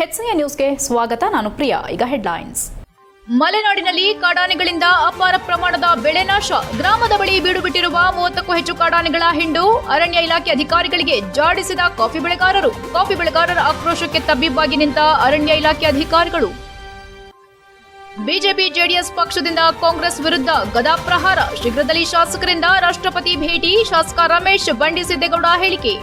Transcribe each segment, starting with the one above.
HCN ನ್ಯೂಸ್ಗೆ ಸ್ವಾಗತ. ನಾನು ಪ್ರಿಯಾ. ಈಗ ಹೆಡ್ಲೈನ್ಸ್. ಮಲೆನಾಡಿನಲ್ಲಿ ಕಾಡಾನೆಗಳಿಂದ ಅಪಾರ ಪ್ರಮಾಣದ ಬೆಳೆ ನಾಶ. ಗ್ರಾಮದ ಬಳಿ ಬೀಡು ಬಿಟ್ಟಿರುವ 30ಕ್ಕೂ ಹೆಚ್ಚು ಕಾಡಾನೆಗಳ ಹಿಂಡು. ಅರಣ್ಯ ಇಲಾಖೆ ಅಧಿಕಾರಿಗಳಿಗೆ ಜಾಡಿಸಿದ ಕಾಫಿ ಬೆಳೆಗಾರರು. ಕಾಫಿ ಬೆಳೆಗಾರರ ಆಕ್ರೋಶಕ್ಕೆ ತಬ್ಬಿಬ್ಬಾಗಿ ನಿಂತ ಅರಣ್ಯ ಇಲಾಖೆ ಅಧಿಕಾರಿಗಳು. ಬಿಜೆಪಿ ಜೆಡಿಎಸ್ ಪಕ್ಷದಿಂದ ಕಾಂಗ್ರೆಸ್ ವಿರುದ್ಧ ಗದಾ ಪ್ರಹಾರ. ಶೀಘ್ರದಲ್ಲಿ ಶಾಸಕರಿಂದ ರಾಷ್ಟ್ರಪತಿ ಭೇಟಿ. ಶಾಸಕ ರಮೇಶ್ ಬಂಡಿಸಿದ್ದೇಗೌಡ ಹೇಳಿಕೆ.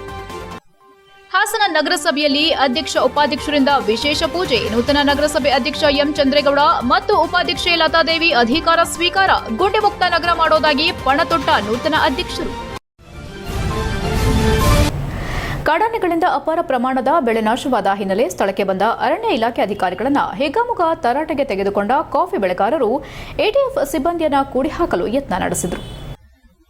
ಹಾಸನ ನಗರಸಭೆಯಲ್ಲಿ ಅಧ್ಯಕ್ಷ ಉಪಾಧ್ಯಕ್ಷರಿಂದ ವಿಶೇಷ ಪೂಜೆ. ನೂತನ ನಗರಸಭೆ ಅಧ್ಯಕ್ಷ ಎಂ ಚಂದ್ರೇಗೌಡ ಮತ್ತು ಉಪಾಧ್ಯಕ್ಷೆ ಲತಾದೇವಿ ಅಧಿಕಾರ ಸ್ವೀಕಾರ. ಗುಂಡೆ ಮುಕ್ತ ನಗರ ಮಾಡೋದಾಗಿ ಪಣತೊಟ್ಟ ನೂತನ ಅಧ್ಯಕ್ಷರು. ಕಾಡಾನೆಗಳಿಂದ ಅಪಾರ ಪ್ರಮಾಣದ ಬೆಳೆ ನಾಶವಾದ ಹಿನ್ನೆಲೆ ಸ್ಥಳಕ್ಕೆ ಬಂದ ಅರಣ್ಯ ಇಲಾಖೆ ಅಧಿಕಾರಿಗಳನ್ನು ಹೇಗಾಮುಗ ತರಾಟೆಗೆ ತೆಗೆದುಕೊಂಡ ಕಾಫಿ ಬೆಳೆಗಾರರು ಎಟಿಎಫ್ ಸಿಬ್ಬಂದಿಯನ್ನು ಕೂಡಿ ಹಾಕಲು ಯತ್ನ ನಡೆಸಿದರು.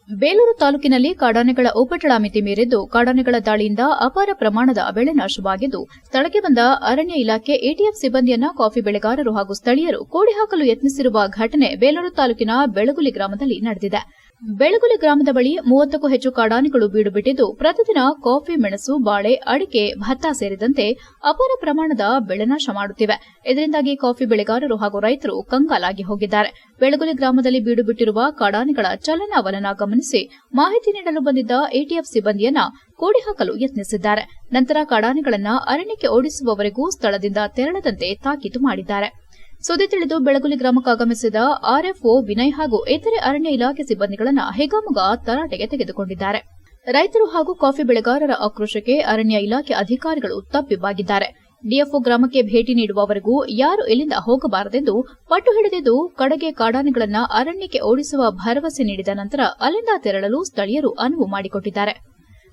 ಬೇಲೂರು ತಾಲೂಕಿನಲ್ಲಿ ಕಾಡಾನೆಗಳ ಉಪಟಳ ಮಿತಿ ಮೀರಿದ್ದು ಕಾಡಾನೆಗಳ ದಾಳಿಯಿಂದ ಅಪಾರ ಪ್ರಮಾಣದ ಬೆಳೆ ನಾಶವಾಗಿದ್ದು ಸ್ಥಳಕ್ಕೆ ಬಂದ ಅರಣ್ಯ ಇಲಾಖೆ ಎಟಿಎಫ್ ಸಿಬ್ಬಂದಿಯನ್ನ ಕಾಫಿ ಬೆಳೆಗಾರರು ಹಾಗೂ ಸ್ಥಳೀಯರು ಕೂಡಿ ಹಾಕಲು ಯತ್ನಿಸಿರುವ ಘಟನೆ ಬೇಲೂರು ತಾಲೂಕಿನ ಬೆಳಗುಲಿ ಗ್ರಾಮದಲ್ಲಿ ನಡೆದಿದೆ. ಬೆಳಗುಲಿ ಗ್ರಾಮದ ಬಳಿ 30ಕ್ಕೂ ಹೆಚ್ಚು ಕಾಡಾನೆಗಳು ಬೀಡು ಬಿಟ್ಟಿದ್ದು ಪ್ರತಿದಿನ ಕಾಫಿ, ಮೆಣಸು, ಬಾಳೆ, ಅಡಿಕೆ, ಭತ್ತ ಸೇರಿದಂತೆ ಅಪಾರ ಪ್ರಮಾಣದ ಬೆಳೆನಾಶ ಮಾಡುತ್ತಿವೆ. ಇದರಿಂದಾಗಿ ಕಾಫಿ ಬೆಳೆಗಾರರು ಹಾಗೂ ರೈತರು ಕಂಗಾಲಾಗಿ ಹೋಗಿದ್ದಾರೆ. ಬೆಳಗುಲಿ ಗ್ರಾಮದಲ್ಲಿ ಬೀಡು ಬಿಟ್ಟಿರುವ ಕಾಡಾನೆಗಳ ಚಲನವಲನ ಗಮನಿಸಿ ಮಾಹಿತಿ ನೀಡಲು ಬಂದಿದ್ದ ಎಟಿಎಫ್ ಸಿಬ್ಬಂದಿಯನ್ನ ಕೂಡಿ ಹಾಕಲು ಯತ್ನಿಸಿದ್ದಾರೆ. ನಂತರ ಕಾಡಾನೆಗಳನ್ನು ಅರಣ್ಯಕ್ಕೆ ಓಡಿಸುವವರೆಗೂ ಸ್ಥಳದಿಂದ ತೆರಳದಂತೆ ತಾಕೀತು ಮಾಡಿದ್ದಾರೆ. ಸುದ್ದಿ ತಿಳಿದು ಬೆಳಗುಲಿ ಗ್ರಾಮಕ್ಕಾಗಮಿಸಿದ ಆರ್ಎಫ್ಒ ವಿನಯ್ ಹಾಗೂ ಇತರೆ ಅರಣ್ಯ ಇಲಾಖೆ ಸಿಬ್ಬಂದಿಗಳನ್ನು ಹೇಗಾಮುಗ ತರಾಟೆಗೆ ತೆಗೆದುಕೊಂಡಿದ್ದಾರೆ. ರೈತರು ಹಾಗೂ ಕಾಫಿ ಬೆಳೆಗಾರರ ಆಕ್ರೋಶಕ್ಕೆ ಅರಣ್ಯ ಇಲಾಖೆ ಅಧಿಕಾರಿಗಳು ತಬ್ಬಿಬ್ಬಾಗಿದ್ದಾರೆ. ಡಿಎಫ್ಒ ಗ್ರಾಮಕ್ಕೆ ಭೇಟಿ ನೀಡುವವರೆಗೂ ಯಾರು ಇಲ್ಲಿಂದ ಹೋಗಬಾರದೆಂದು ಪಟ್ಟು ಹಿಡಿದಿದ್ದು ಕಡೆಗೆ ಕಾಡಾನೆಗಳನ್ನು ಅರಣ್ಯಕ್ಕೆ ಓಡಿಸುವ ಭರವಸೆ ನೀಡಿದ ನಂತರ ಅಲ್ಲಿಂದ ತೆರಳಲು ಸ್ಥಳೀಯರು ಅನುವು ಮಾಡಿಕೊಟ್ಟಿದ್ದಾರೆ.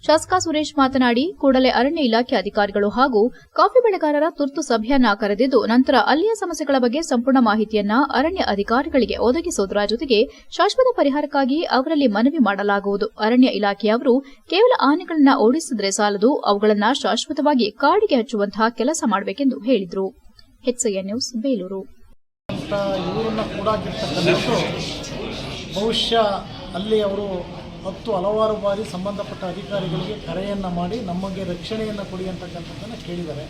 ಶಾಸಕ ಸುರೇಶ್ ಮಾತನಾಡಿ ಕೂಡಲೇ ಅರಣ್ಯ ಇಲಾಖೆ ಅಧಿಕಾರಿಗಳು ಹಾಗೂ ಕಾಫಿ ಬೆಳೆಗಾರರ ತುರ್ತು ಸಭೆಯನ್ನ ಕರೆದಿದ್ದು ನಂತರ ಅಲ್ಲಿಯ ಸಮಸ್ಯೆಗಳ ಬಗ್ಗೆ ಸಂಪೂರ್ಣ ಮಾಹಿತಿಯನ್ನ ಅರಣ್ಯ ಅಧಿಕಾರಿಗಳಿಗೆ ಒದಗಿಸುವುದರ ಜೊತೆಗೆ ಶಾಶ್ವತ ಪರಿಹಾರಕ್ಕಾಗಿ ಅವರಲ್ಲಿ ಮನವಿ ಮಾಡಲಾಗುವುದು. ಅರಣ್ಯ ಇಲಾಖೆಯವರು ಕೇವಲ ಆನೆಗಳನ್ನು ಓಡಿಸಿದ್ರೆ ಸಾಲದು, ಅವುಗಳನ್ನು ಶಾಶ್ವತವಾಗಿ ಕಾಡಿಗೆ ಹಚ್ಚುವಂತಹ ಕೆಲಸ ಮಾಡಬೇಕೆಂದು ಹೇಳಿದರು. HCN news Belur. ಬಹುಶಃ ಅಲ್ಲಿ ಅವರು ಹಲವಾರು ಬಾರಿ ಸಂಬಂಧಪಟ್ಟ ಅಧಿಕಾರಿಗಳಿಗೆ ಕರೆಯನ್ನು ಮಾಡಿ ನಮಗೆ ರಕ್ಷಣೆಯನ್ನು ಕೊಡಿ ಅಂತಕ್ಕಂಥದ್ದನ್ನು ಕೇಳಿದ್ದಾರೆ.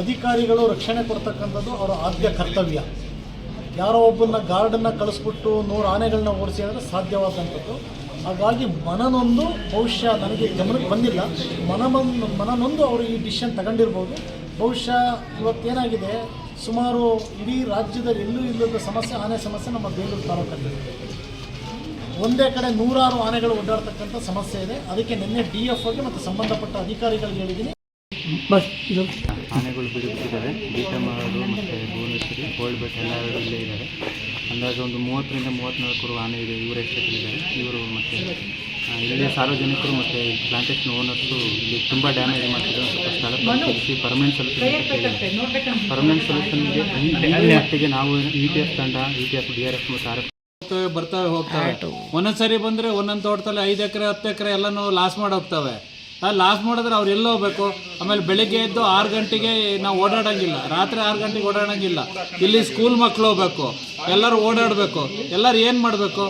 ಅಧಿಕಾರಿಗಳು ರಕ್ಷಣೆ ಕೊಡ್ತಕ್ಕಂಥದ್ದು ಅವರ ಆದ್ಯ ಕರ್ತವ್ಯ. ಯಾರೋ ಒಬ್ಬನ ಗಾರ್ಡನ್ನು ಕಳಿಸ್ಬಿಟ್ಟು 100 ಆನೆಗಳನ್ನ ಓಡಿಸಿ ಅಂದರೆ ಸಾಧ್ಯವಾದಂಥದ್ದು. ಹಾಗಾಗಿ ಮನನೊಂದು ಬಹುಶಃ ನನಗೆ ಗಮನಕ್ಕೆ ಬಂದಿಲ್ಲ, ಮನನೊಂದು ಅವರು ಈ ಡಿಸಿಷನ್ ತಗೊಂಡಿರ್ಬೋದು. ಬಹುಶಃ ಇವತ್ತೇನಾಗಿದೆ, ಸುಮಾರು ಇಡೀ ರಾಜ್ಯದಲ್ಲಿ ಎಲ್ಲೂ ಇಲ್ಲದ ಸಮಸ್ಯೆ, ಆನೆ ಸಮಸ್ಯೆ ನಮ್ಮ ಬೇಲೂರು ತಾಲೂಕಲ್ಲಿದೆ. ಒಂದೇ ಕಡೆ 100 ಆನೆಗಳು ಓಡಾಡ್ತಕ್ಕಂಥ ಸಮಸ್ಯೆ ಇದೆ. ಅದಕ್ಕೆ ನಿನ್ನೆ DFOಗೆ ಮತ್ತು ಸಂಬಂಧಪಟ್ಟ ಅಧಿಕಾರಿಗಳಿಗೆ ಹೇಳಿದ್ದೀನಿ. ಆನೆಗಳು ಬಿಡುತ್ತಿದ್ದಾರೆ. ಬೀಟಮಾಡು ಮತ್ತು ಭುವನೇಶ್ವರಿ, ಗೋಲ್ಡ್ ಬೆಟ್ ಎಲ್ಲ ಇಲ್ಲೇ ಇದ್ದಾರೆ. ಅಂದಾಜು ಒಂದು 30ರಿಂದ 34 ಆನೆ ಇದೆ. ಇವರು ಎಷ್ಟೊತ್ತಿದ್ದಾರೆ ಇವರು ಮತ್ತು ಇಲ್ಲೇ ಸಾರ್ವಜನಿಕರು ಮತ್ತು ಪ್ಲಾಂಟೇಷನ್ ಓನರ್ಸು ಇಲ್ಲಿ ತುಂಬ ಡ್ಯಾಮೇಜ್ ಮಾಡ್ತಿದ್ದಾರೆ. ಸ್ವಲ್ಪ ಸ್ಥಳ ಪರಿಶೀಲಿಸಿ ಪರ್ಮನೆಂಟ್ ಸೊಲ್ಯೂಷನ್ಗೆ ಮಟ್ಟಿಗೆ ನಾವು ETF ತಂಡ, ETF, DRF ಮತ್ತು RF ಬರ್ತವೆ ಹೋಗ್ತವೆ. ಒಂದೊಂದ್ಸರಿ ಬಂದರೆ ಒಂದೊಂದು ತೋಟದಲ್ಲಿ 5 ಎಕರೆ 10 ಎಕರೆ ಎಲ್ಲನೂ ಲಾಸ್ ಮಾಡಿ ಹೋಗ್ತವೆ. ಲಾಸ್ ಮಾಡಿದ್ರೆ ಅವ್ರು ಎಲ್ಲ ಹೋಗ್ಬೇಕು. ಆಮೇಲೆ ಬೆಳಿಗ್ಗೆ ಎದ್ದು 6 ಗಂಟೆಗೆ ನಾವು ಓಡಾಡೋಂಗಿಲ್ಲ, ರಾತ್ರಿ 6 ಗಂಟೆಗೆ ಓಡಾಡೋಂಗಿಲ್ಲ. ಇಲ್ಲಿ ಸ್ಕೂಲ್ ಮಕ್ಕಳು ಹೋಗ್ಬೇಕು, ಎಲ್ಲರೂ ಓಡಾಡಬೇಕು. ಎಲ್ಲರೂ ಏನು ಮಾಡಬೇಕು?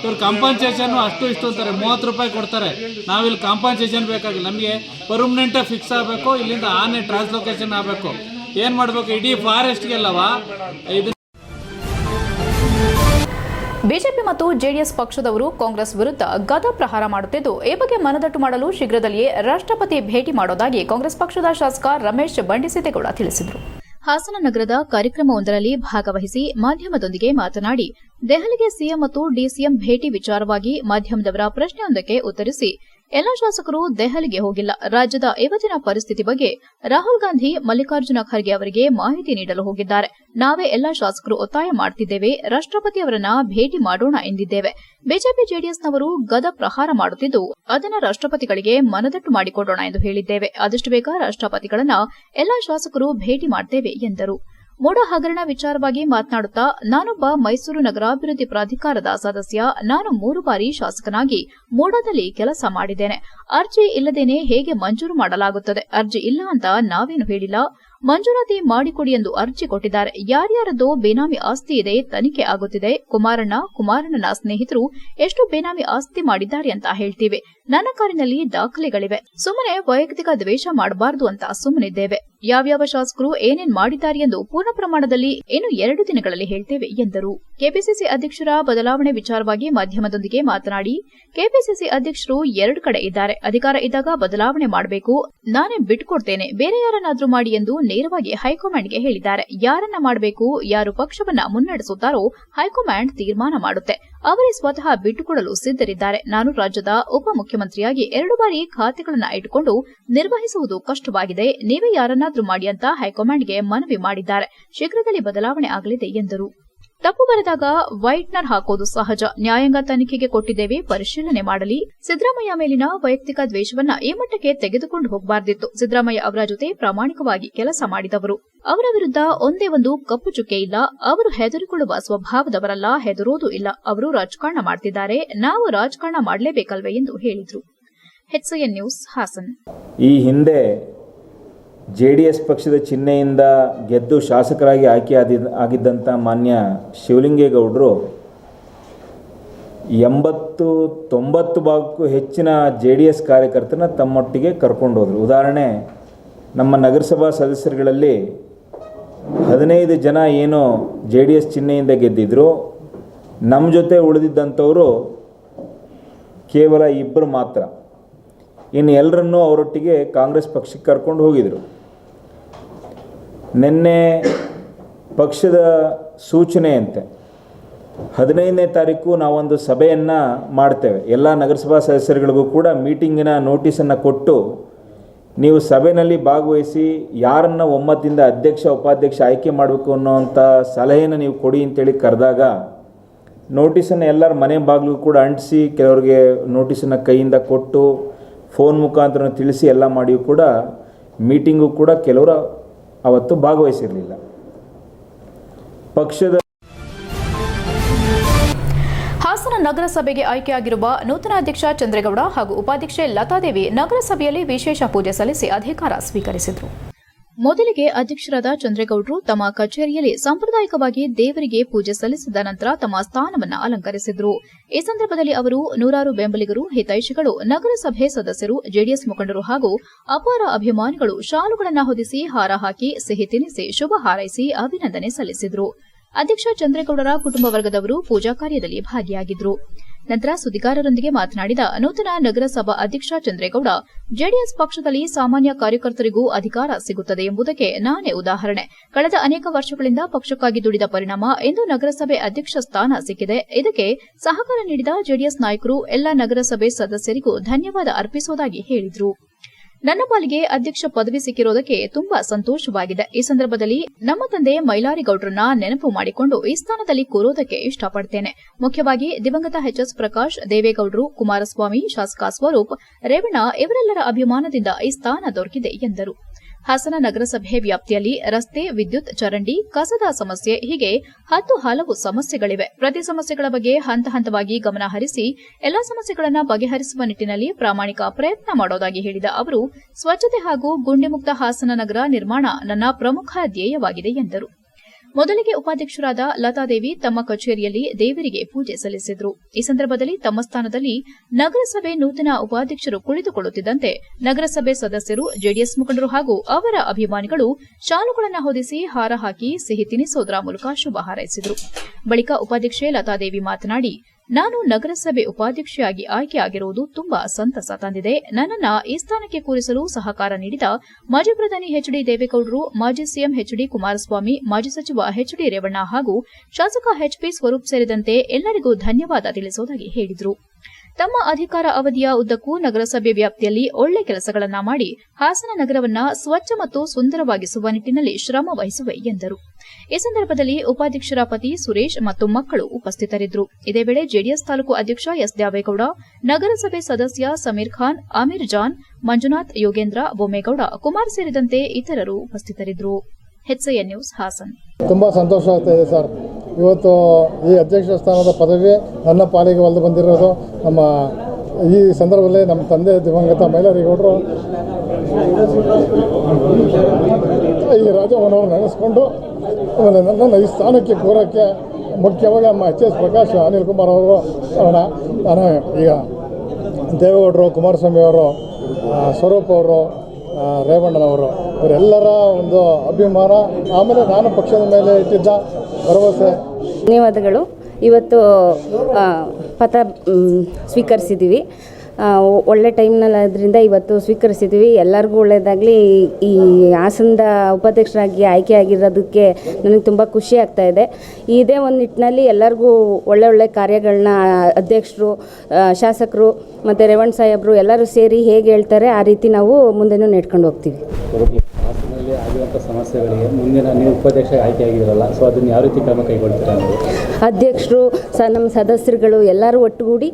ಇವ್ರು ಕಾಂಪನ್ಸೇಷನ್ನು ಅಷ್ಟು ಇಷ್ಟು ಅಂತಾರೆ, 30 ರೂಪಾಯಿ ಕೊಡ್ತಾರೆ. ನಾವಿಲ್ಲಿ ಕಾಂಪನ್ಸೇಷನ್ ಬೇಕಾಗಿಲ್ಲ, ನಮಗೆ ಪರ್ಮನೆಂಟಾಗಿ ಫಿಕ್ಸ್ ಆಗಬೇಕು. ಇಲ್ಲಿಂದ ಆನೆ ಟ್ರಾನ್ಸ್ಲೊಕೇಶನ್ ಆಗಬೇಕು. ಏನು ಮಾಡಬೇಕು? ಇಡೀ ಫಾರೆಸ್ಟ್ಗೆಲ್ಲವಾ ಇದು. ಬಿಜೆಪಿ ಮತ್ತು ಜೆಡಿಎಸ್ ಪಕ್ಷದವರು ಕಾಂಗ್ರೆಸ್ ವಿರುದ್ಧ ಗದಾ ಪ್ರಹಾರ ಮಾಡುತ್ತಿದ್ದು ಈ ಬಗ್ಗೆ ಮನದಟ್ಟು ಮಾಡಲು ಶೀಘ್ರದಲ್ಲಿಯೇ ರಾಷ್ಟ್ರಪತಿ ಭೇಟಿ ಮಾಡೋದಾಗಿ ಕಾಂಗ್ರೆಸ್ ಪಕ್ಷದ ಶಾಸಕ ರಮೇಶ್ ಬಂಡಿಸಿದ್ದೇಗೌಡ ತಿಳಿಸಿದರು. ಹಾಸನ ನಗರದ ಕಾರ್ಯಕ್ರಮವೊಂದರಲ್ಲಿ ಭಾಗವಹಿಸಿ ಮಾಧ್ಯಮದೊಂದಿಗೆ ಮಾತನಾಡಿ ದೆಹಲಿಗೆ ಸಿಎಂ ಮತ್ತು ಡಿಸಿಎಂ ಭೇಟಿ ವಿಚಾರವಾಗಿ ಮಾಧ್ಯಮದವರ ಪ್ರಶ್ನೆಯೊಂದಕ್ಕೆ ಉತ್ತರಿಸಿ ಎಲ್ಲ ಶಾಸಕರು ದೆಹಲಿಗೆ ಹೋಗಿಲ್ಲ. ರಾಜ್ಯದ ಇವತ್ತಿನ ಪರಿಸ್ಥಿತಿ ಬಗ್ಗೆ ರಾಹುಲ್ ಗಾಂಧಿ, ಮಲ್ಲಿಕಾರ್ಜುನ ಖರ್ಗೆ ಅವರಿಗೆ ಮಾಹಿತಿ ನೀಡಲು ಹೋಗಿದ್ದಾರೆ. ನಾವೇ ಎಲ್ಲ ಶಾಸಕರು ಒತ್ತಾಯ ಮಾಡುತ್ತಿದ್ದೇವೆ, ರಾಷ್ಟ್ರಪತಿ ಅವರನ್ನ ಭೇಟಿ ಮಾಡೋಣ ಎಂದಿದ್ದೇವೆ. ಬಿಜೆಪಿ ಜೆಡಿಎಸ್ನವರು ಗದಾ ಪ್ರಹಾರ ಮಾಡುತ್ತಿದ್ದು ಅದನ್ನು ರಾಷ್ಟ್ರಪತಿಗಳಿಗೆ ಮನದಟ್ಟು ಮಾಡಿಕೊಡೋಣ ಎಂದು ಹೇಳಿದ್ದೇವೆ. ಆದಷ್ಟು ಬೇಗ ರಾಷ್ಟ್ರಪತಿಗಳನ್ನ ಎಲ್ಲ ಶಾಸಕರು ಭೇಟಿ ಮಾಡ್ತೇವೆ ಎಂದರು. ಮೂಡ ಹಗರಣ ವಿಚಾರವಾಗಿ ಮಾತನಾಡುತ್ತಾ ನಾನೊಬ್ಬ ಮೈಸೂರು ನಗರಾಭಿವೃದ್ಧಿ ಪ್ರಾಧಿಕಾರದ ಸದಸ್ಯ. ನಾನು 3 ಬಾರಿ ಶಾಸಕನಾಗಿ ಮೂಡಾದಲ್ಲಿ ಕೆಲಸ ಮಾಡಿದ್ದೇನೆ. ಅರ್ಜಿ ಇಲ್ಲದೇನೆ ಹೇಗೆ ಮಂಜೂರು ಮಾಡಲಾಗುತ್ತದೆ? ಅರ್ಜಿ ಇಲ್ಲ ಅಂತ ನಾವೇನು ಹೇಳಿಲ್ಲ. ಮಂಜೂರಾತಿ ಮಾಡಿಕೊಡಿ ಎಂದು ಅರ್ಜಿ ಕೊಟ್ಟಿದ್ದಾರೆ. ಯಾರ್ಯಾರದೋ ಬೇನಾಮಿ ಆಸ್ತಿ ಇದೆ, ತನಿಖೆ ಆಗುತ್ತಿದೆ. ಕುಮಾರಣ್ಣನ ಸ್ನೇಹಿತರು ಎಷ್ಟು ಬೇನಾಮಿ ಆಸ್ತಿ ಮಾಡಿದ್ದಾರೆ ಅಂತ ಹೇಳ್ತೀವಿ. ನನ್ನ ಕಾರಿನಲ್ಲಿ ದಾಖಲೆಗಳಿವೆ. ಸುಮ್ಮನೆ ವೈಯಕ್ತಿಕ ದ್ವೇಷ ಮಾಡಬಾರದು ಅಂತ ಸುಮ್ಮನಿದ್ದೇವೆ. ಯಾವ್ಯಾವ ಶಾಸಕರು ಏನೇನ್ ಮಾಡಿದ್ದಾರೆ ಎಂದು ಪೂರ್ಣ ಪ್ರಮಾಣದಲ್ಲಿ ಇನ್ನು 2 ದಿನಗಳಲ್ಲಿ ಹೇಳ್ತೇವೆ ಎಂದರು. ಕೆಪಿಸಿಸಿ ಅಧ್ಯಕ್ಷರ ಬದಲಾವಣೆ ವಿಚಾರವಾಗಿ ಮಾಧ್ಯಮದೊಂದಿಗೆ ಮಾತನಾಡಿ, ಕೆಪಿಸಿಸಿ ಅಧ್ಯಕ್ಷರು 2 ಕಡೆ ಇದ್ದಾರೆ. ಅಧಿಕಾರ ಇದ್ದಾಗ ಬದಲಾವಣೆ ಮಾಡಬೇಕು, ನಾನೇ ಬಿಟ್ಕೊಡ್ತೇನೆ, ಬೇರೆ ಯಾರನ್ನಾದ್ರೂ ಮಾಡಿ ಎಂದು ನೇರವಾಗಿ ಹೈಕಮಾಂಡ್ಗೆ ಹೇಳಿದ್ದಾರೆ. ಯಾರನ್ನ ಮಾಡಬೇಕು, ಯಾರು ಪಕ್ಷವನ್ನ ಮುನ್ನಡೆಸುತ್ತಾರೋ ಹೈಕಮಾಂಡ್ ತೀರ್ಮಾನ ಮಾಡುತ್ತೆ. ಅವರೇ ಸ್ವತಃ ಬಿಟ್ಟುಕೊಡಲು ಸಿದ್ದರಿದ್ದಾರೆ. ನಾನು ರಾಜ್ಯದ ಉಪಮುಖ್ಯಮಂತ್ರಿಯಾಗಿ 2 ಬಾರಿ ಖಾತೆಗಳನ್ನ ಇಟ್ಟುಕೊಂಡು ನಿರ್ವಹಿಸುವುದು ಕಷ್ಟವಾಗಿದೆ. ನೀವೇ ಯಾರನ್ನಾದ್ರೂ ಮಾಡಿ ಅಂತ ಹೈಕಮಾಂಡ್ಗೆ ಮನವಿ ಮಾಡಿದ್ದಾರೆ. ಶೀಘ್ರದಲ್ಲಿ ಬದಲಾವಣೆ ಆಗಲಿದೆ ಎಂದರು. ತಪ್ಪು ಬರೆದಾಗ ವೈಟ್ನರ್ ಹಾಕೋದು ಸಹಜ. ನ್ಯಾಯಾಂಗ ತನಿಖೆಗೆ ಕೊಟ್ಟಿದ್ದೇವೆ, ಪರಿಶೀಲನೆ ಮಾಡಲಿ. ಸಿದ್ದರಾಮಯ್ಯ ಮೇಲಿನ ವೈಯಕ್ತಿಕ ದ್ವೇಷವನ್ನ ಈ ಮಟ್ಟಕ್ಕೆ ತೆಗೆದುಕೊಂಡು ಹೋಗಬಾರದಿತ್ತು. ಸಿದ್ದರಾಮಯ್ಯ ಅವರ ಜೊತೆ ಪ್ರಾಮಾಣಿಕವಾಗಿ ಕೆಲಸ ಮಾಡಿದವರು. ಅವರ ವಿರುದ್ಧ ಒಂದೇ ಒಂದು ಕಪ್ಪು ಚುಕ್ಕೆ ಇಲ್ಲ. ಅವರು ಹೆದರಿಕೊಳ್ಳುವ ಸ್ವಭಾವದವರಲ್ಲ, ಹೆದರೋದು ಇಲ್ಲ. ಅವರು ರಾಜಕಾರಣ ಮಾಡ್ತಿದ್ದಾರೆ, ನಾವು ರಾಜಕಾರಣ ಮಾಡಲೇಬೇಕಲ್ವೇ ಎಂದು ಹೇಳಿದರು. HCN news, Hassan. ಈ ಹಿಂದೆ JDS ಪಕ್ಷದ ಚಿಹ್ನೆಯಿಂದ ಗೆದ್ದು ಶಾಸಕರಾಗಿ ಆಯ್ಕೆ ಆಗಿದ್ದಂಥ ಮಾನ್ಯ ಶಿವಲಿಂಗೇಗೌಡರು 80-90 ಭಾಗಕ್ಕೂ ಹೆಚ್ಚಿನ JDS ಕಾರ್ಯಕರ್ತರನ್ನ ತಮ್ಮೊಟ್ಟಿಗೆ ಕರ್ಕೊಂಡು ಹೋದರು. ಉದಾಹರಣೆ, ನಮ್ಮ ನಗರಸಭಾ ಸದಸ್ಯರುಗಳಲ್ಲಿ 15 ಜನ ಏನೋ JDS ಚಿಹ್ನೆಯಿಂದ ಗೆದ್ದಿದ್ರು. ನಮ್ಮ ಜೊತೆ ಉಳಿದಿದ್ದಂಥವರು ಕೇವಲ 2 ಮಾತ್ರ. ಇನ್ನು ಎಲ್ಲರನ್ನೂ ಅವರೊಟ್ಟಿಗೆ ಕಾಂಗ್ರೆಸ್ ಪಕ್ಷಕ್ಕೆ ಕರ್ಕೊಂಡು ಹೋಗಿದರು. ನಿನ್ನೆ ಪಕ್ಷದ ಸೂಚನೆಯಂತೆ 15ನೇ ತಾರೀಕು ನಾವೊಂದು ಸಭೆಯನ್ನು ಮಾಡ್ತೇವೆ. ಎಲ್ಲ ನಗರಸಭಾ ಸದಸ್ಯರುಗಳಿಗೂ ಕೂಡ ಮೀಟಿಂಗಿನ ನೋಟಿಸನ್ನು ಕೊಟ್ಟು, ನೀವು ಸಭೆಯಲ್ಲಿ ಭಾಗವಹಿಸಿ ಯಾರನ್ನು ಒಮ್ಮತದಿಂದ ಅಧ್ಯಕ್ಷ ಉಪಾಧ್ಯಕ್ಷ ಆಯ್ಕೆ ಮಾಡಬೇಕು ಅನ್ನೋವಂಥ ಸಲಹೆಯನ್ನು ನೀವು ಕೊಡಿ ಅಂತೇಳಿ ಕರೆದಾಗ, ನೋಟಿಸನ್ನು ಎಲ್ಲರ ಮನೆ ಬಾಗಿಲು ಕೂಡ ಅಂಟಿಸಿ, ಕೆಲವರಿಗೆ ನೋಟಿಸನ್ನು ಕೈಯಿಂದ ಕೊಟ್ಟು ಫೋನ್ ಮುಖಾಂತರ ತಿಳಿಸಿ ಎಲ್ಲ ಮಾಡಿಯೂ ಕೂಡ ಮೀಟಿಂಗು ಕೂಡ ಕೆಲವರು ಅವತ್ತು ಭಾಗವಹಿಸಿರಲಿಲ್ಲ. ಪಕ್ಷದ ಹಾಸನ ನಗರಸಭೆಗೆ ಆಯ್ಕೆಯಾಗಿರುವ ನೂತನ ಅಧ್ಯಕ್ಷ ಚಂದ್ರೇಗೌಡ ಹಾಗೂ ಉಪಾಧ್ಯಕ್ಷೆ ಲತಾದೇವಿ ನಗರಸಭೆಯಲ್ಲಿ ವಿಶೇಷ ಪೂಜೆ ಸಲ್ಲಿಸಿ ಅಧಿಕಾರ ಸ್ವೀಕರಿಸಿದರು. ಮೊದಲಿಗೆ ಅಧ್ಯಕ್ಷರಾದ ಚಂದ್ರೇಗೌಡರು ತಮ್ಮ ಕಚೇರಿಯಲ್ಲಿ ಸಾಂಪ್ರದಾಯಿಕವಾಗಿ ದೇವರಿಗೆ ಪೂಜೆ ಸಲ್ಲಿಸಿದ ನಂತರ ತಮ್ಮ ಸ್ಥಾನವನ್ನು ಅಲಂಕರಿಸಿದರು. ಈ ಸಂದರ್ಭದಲ್ಲಿ ಅವರು ನೂರಾರು ಬೆಂಬಲಿಗರು, ಹಿತೈಷಿಗಳು, ನಗರಸಭೆ ಸದಸ್ಯರು, ಜೆಡಿಎಸ್ ಮುಖಂಡರು ಹಾಗೂ ಅಪಾರ ಅಭಿಮಾನಿಗಳು ಶಾಲುಗಳನ್ನು ಹೊದಿಸಿ ಹಾರ ಹಾಕಿ ಸಿಹಿ ತಿನ್ನಿಸಿ ಶುಭ ಹಾರೈಸಿ ಅಭಿನಂದನೆ ಸಲ್ಲಿಸಿದರು. ಅಧ್ಯಕ್ಷ ಚಂದ್ರೇಗೌಡರ ಕುಟುಂಬ ವರ್ಗದವರು ಪೂಜಾ ಕಾರ್ಯದಲ್ಲಿ ಭಾಗಿಯಾಗಿದ್ದರು. ನಂತರ ಸುದ್ದಿಗಾರರೊಂದಿಗೆ ಮಾತನಾಡಿದ ನೂತನ ನಗರಸಭಾ ಅಧ್ಯಕ್ಷ ಚಂದ್ರೇಗೌಡ, ಜೆಡಿಎಸ್ ಪಕ್ಷದಲ್ಲಿ ಸಾಮಾನ್ಯ ಕಾರ್ಯಕರ್ತರಿಗೂ ಅಧಿಕಾರ ಸಿಗುತ್ತದೆ ಎಂಬುದಕ್ಕೆ ನಾನೇ ಉದಾಹರಣೆ. ಕಳೆದ ಅನೇಕ ವರ್ಷಗಳಿಂದ ಪಕ್ಷಕ್ಕಾಗಿ ದುಡಿದ ಪರಿಣಾಮ ಇಂದು ನಗರಸಭೆ ಅಧ್ಯಕ್ಷ ಸ್ಥಾನ ಸಿಕ್ಕಿದೆ. ಇದಕ್ಕೆ ಸಹಕಾರ ನೀಡಿದ ಜೆಡಿಎಸ್ ನಾಯಕರು, ಎಲ್ಲ ನಗರಸಭೆ ಸದಸ್ಯರಿಗೂ ಧನ್ಯವಾದ ಅರ್ಪಿಸುವುದಾಗಿ ಹೇಳಿದರು. ನನ್ನ ಪಾಲಿಗೆ ಅಧ್ಯಕ್ಷ ಪದವಿ ಸಿಕ್ಕಿರೋದಕ್ಕೆ ತುಂಬಾ ಸಂತೋಷವಾಗಿದೆ. ಈ ಸಂದರ್ಭದಲ್ಲಿ ನಮ್ಮ ತಂದೆ ಮೈಲಾರಿಗೌಡರನ್ನ ನೆನಪು ಮಾಡಿಕೊಂಡು ಈ ಸ್ಥಾನದಲ್ಲಿ ಕೂರೋದಕ್ಕೆ ಇಷ್ಟಪಡುತ್ತೇನೆ. ಮುಖ್ಯವಾಗಿ ದಿವಂಗತ HS ಪ್ರಕಾಶ್, ದೇವೇಗೌಡರು, ಕುಮಾರಸ್ವಾಮಿ, ಶಾಸಕ ಸ್ವರೂಪ್, ರೇವಣ್ಣ ಇವರೆಲ್ಲರ ಅಭಿಮಾನದಿಂದ ಈ ಸ್ಥಾನ ದೊರಕಿದೆ ಎಂದರು. ಹಾಸನ ನಗರಸಭೆ ವ್ಯಾಪ್ತಿಯಲ್ಲಿ ರಸ್ತೆ, ವಿದ್ಯುತ್, ಚರಂಡಿ, ಕಸದ ಸಮಸ್ಯೆ ಹೀಗೆ 10 ಹಲವು ಸಮಸ್ಯೆಗಳಿವೆ. ಪ್ರತಿ ಸಮಸ್ಯೆಗಳ ಬಗ್ಗೆ ಹಂತ ಹಂತವಾಗಿ ಗಮನ ಹರಿಸಿ ಎಲ್ಲಾ ಸಮಸ್ಯೆಗಳನ್ನು ಬಗೆಹರಿಸುವ ನಿಟ್ಟಿನಲ್ಲಿ ಪ್ರಾಮಾಣಿಕ ಪ್ರಯತ್ನ ಮಾಡೋದಾಗಿ ಹೇಳಿದ ಅವರು, ಸ್ವಚ್ಛತೆ ಹಾಗೂ ಗುಂಡಿ ಮುಕ್ತ ಹಾಸನ ನಗರ ನಿರ್ಮಾಣ ನನ್ನ ಪ್ರಮುಖ ಧ್ಯೇಯವಾಗಿದೆ ಎಂದರು. ಮೊದಲಿಗೆ ಉಪಾಧ್ಯಕ್ಷರಾದ ಲತಾದೇವಿ ತಮ್ಮ ಕಚೇರಿಯಲ್ಲಿ ದೇವರಿಗೆ ಪೂಜೆ ಸಲ್ಲಿಸಿದರು. ಈ ಸಂದರ್ಭದಲ್ಲಿ ತಮ್ಮ ಸ್ಥಾನದಲ್ಲಿ ನಗರಸಭೆ ನೂತನ ಉಪಾಧ್ಯಕ್ಷರು ಕುಳಿತುಕೊಳ್ಳುತ್ತಿದ್ದಂತೆ ನಗರಸಭೆ ಸದಸ್ಯರು, ಜೆಡಿಎಸ್ ಮುಖಂಡರು ಹಾಗೂ ಅವರ ಅಭಿಮಾನಿಗಳು ಶಾಲುಗಳನ್ನು ಹೊದಿಸಿ ಹಾರ ಹಾಕಿ ಸಿಹಿ ತಿನ್ನಿಸುವುದರ ಮೂಲಕ ಶುಭ ಹಾರೈಸಿದರು. ಬಳಿಕ ಉಪಾಧ್ಯಕ್ಷೆ ಲತಾದೇವಿ ಮಾತನಾಡಿ, ನಾನು ನಗರಸಭೆ ಉಪಾಧ್ಯಕ್ಷೆಯಾಗಿ ಆಯ್ಕೆಯಾಗಿರುವುದು ತುಂಬಾ ಸಂತಸ ತಂದಿದೆ. ನನ್ನನ್ನು ಈ ಸ್ಥಾನಕ್ಕೆ ಕೂರಿಸಲು ಸಹಕಾರ ನೀಡಿದ ಮಾಜಿ ಪ್ರಧಾನಿ HD ದೇವೇಗೌಡರು, ಮಾಜಿ ಸಿಎಂ HD ಕುಮಾರಸ್ವಾಮಿ, ಮಾಜಿ ಸಚಿವ HD ರೇವಣ್ಣ ಹಾಗೂ ಶಾಸಕ HP ಸ್ವರೂಪ್ ಸೇರಿದಂತೆ ಎಲ್ಲರಿಗೂ ಧನ್ಯವಾದ ತಿಳಿಸುವುದಾಗಿ ಹೇಳಿದರು. ತಮ್ಮ ಅಧಿಕಾರ ಅವಧಿಯ ಉದ್ದಕ್ಕೂ ನಗರಸಭೆ ವ್ಯಾಪ್ತಿಯಲ್ಲಿ ಒಳ್ಳೆ ಕೆಲಸಗಳನ್ನು ಮಾಡಿ ಹಾಸನ ನಗರವನ್ನು ಸ್ವಚ್ಛ ಮತ್ತು ಸುಂದರವಾಗಿಸುವ ನಿಟ್ಟಿನಲ್ಲಿ ಶ್ರಮ ವಹಿಸುವೆ ಎಂದರು. ಈ ಸಂದರ್ಭದಲ್ಲಿ ಉಪಾಧ್ಯಕ್ಷರ ಪತಿ ಸುರೇಶ್ ಮತ್ತು ಮಕ್ಕಳು ಉಪಸ್ಥಿತರಿದ್ದರು. ಇದೇ ವೇಳೆ ಜೆಡಿಎಸ್ ತಾಲೂಕು ಅಧ್ಯಕ್ಷ ಎಸ್ ದ್ಯಾವೇಗೌಡ, ನಗರಸಭೆ ಸದಸ್ಯ ಸಮೀರ್ ಖಾನ್, ಆಮೀರ್ ಜಾನ್, ಮಂಜುನಾಥ್, ಯೋಗೇಂದ್ರ, ಬೊಮ್ಮೇಗೌಡ, ಕುಮಾರ್ ಸೇರಿದಂತೆ ಇತರರು ಉಪಸ್ಥಿತರಿದ್ದರು. HCN news, Hassan. ತುಂಬ ಸಂತೋಷ ಆಗ್ತಾ ಇದೆ ಸರ್. ಇವತ್ತು ಈ ಅಧ್ಯಕ್ಷ ಸ್ಥಾನದ ಪದವಿ ನನ್ನ ಪಾಲಿಗೆ ಒಲಿದು ಬಂದಿರೋದು. ನಮ್ಮ ಈ ಸಂದರ್ಭದಲ್ಲಿ ನಮ್ಮ ತಂದೆ ದಿವಂಗತ ಮೈಲಾರಿಗೌಡರು ಈ ರಾಜಭವನವನ್ನು ನೆನೆಸ್ಕೊಂಡು ಆಮೇಲೆ ನನ್ನನ್ನು ಈ ಸ್ಥಾನಕ್ಕೆ ಕೂರೋಕ್ಕೆ ಮುಖ್ಯವಾಗಿ ನಮ್ಮ ಎಚ್ ಎಸ್ ಪ್ರಕಾಶ್ ಅನಿಲ್ ಕುಮಾರ್ ಅವರು ನಾನು ಈಗ ದೇವೇಗೌಡರು, ಕುಮಾರಸ್ವಾಮಿ ಅವರು, ಸ್ವರೂಪ್ ಅವರು, ರೇವಣ್ಣನವರು ಇವರೆಲ್ಲರ ಒಂದು ಅಭಿಮಾನ, ಆಮೇಲೆ ನಾನು ಪಕ್ಷದ ಮೇಲೆ ಇಟ್ಟಿದ್ದ ಭರವಸೆ. ಧನ್ಯವಾದಗಳು. ಇವತ್ತು ಪಥ ಸ್ವೀಕರಿಸಿದ್ದೀವಿ. ಒಳ್ಳೆ ಟೈಮ್ನಲ್ಲಿ ಅದರಿಂದ ಇವತ್ತು ಸ್ವೀಕರಿಸಿದ್ದೀವಿ. ಎಲ್ಲರಿಗೂ ಒಳ್ಳೆಯದಾಗಲಿ. ಈ ಹಾಸನದ ಉಪಾಧ್ಯಕ್ಷರಾಗಿ ಆಯ್ಕೆ ಆಗಿರೋದಕ್ಕೆ ನನಗೆ ತುಂಬ ಖುಷಿ ಆಗ್ತಾಯಿದೆ. ಇದೇ ಒಂದು ನಿಟ್ಟಿನಲ್ಲಿ ಎಲ್ಲರಿಗೂ ಒಳ್ಳೆ ಕಾರ್ಯಗಳನ್ನ ಅಧ್ಯಕ್ಷರು, ಶಾಸಕರು ಮತ್ತು ರೇವಣ್ಣ ಸಾಹೇಬರು ಎಲ್ಲರೂ ಸೇರಿ ಹೇಗೆ ಹೇಳ್ತಾರೆ ಆ ರೀತಿ ನಾವು ಮುಂದೆನೂ ನೆಡ್ಕೊಂಡು ಹೋಗ್ತೀವಿ. ಹಾಸನದಲ್ಲಿ ಆಗಿರುವಂಥ ಸಮಸ್ಯೆಗಳಿಗೆ ಮುಂದಿನ ನೀವು ಉಪಾಧ್ಯಕ್ಷ ಆಯ್ಕೆ ಆಗಿರಲ್ಲ, ಸೊ ಅದನ್ನು ಯಾವ ರೀತಿ ಕ್ರಮ ಕೈಗೊಳ್ತೀರಾ ನೀವು? ಅಧ್ಯಕ್ಷರು ನಮ್ಮ ಸದಸ್ಯರುಗಳು ಎಲ್ಲರೂ ಒಟ್ಟುಗೂಡಿ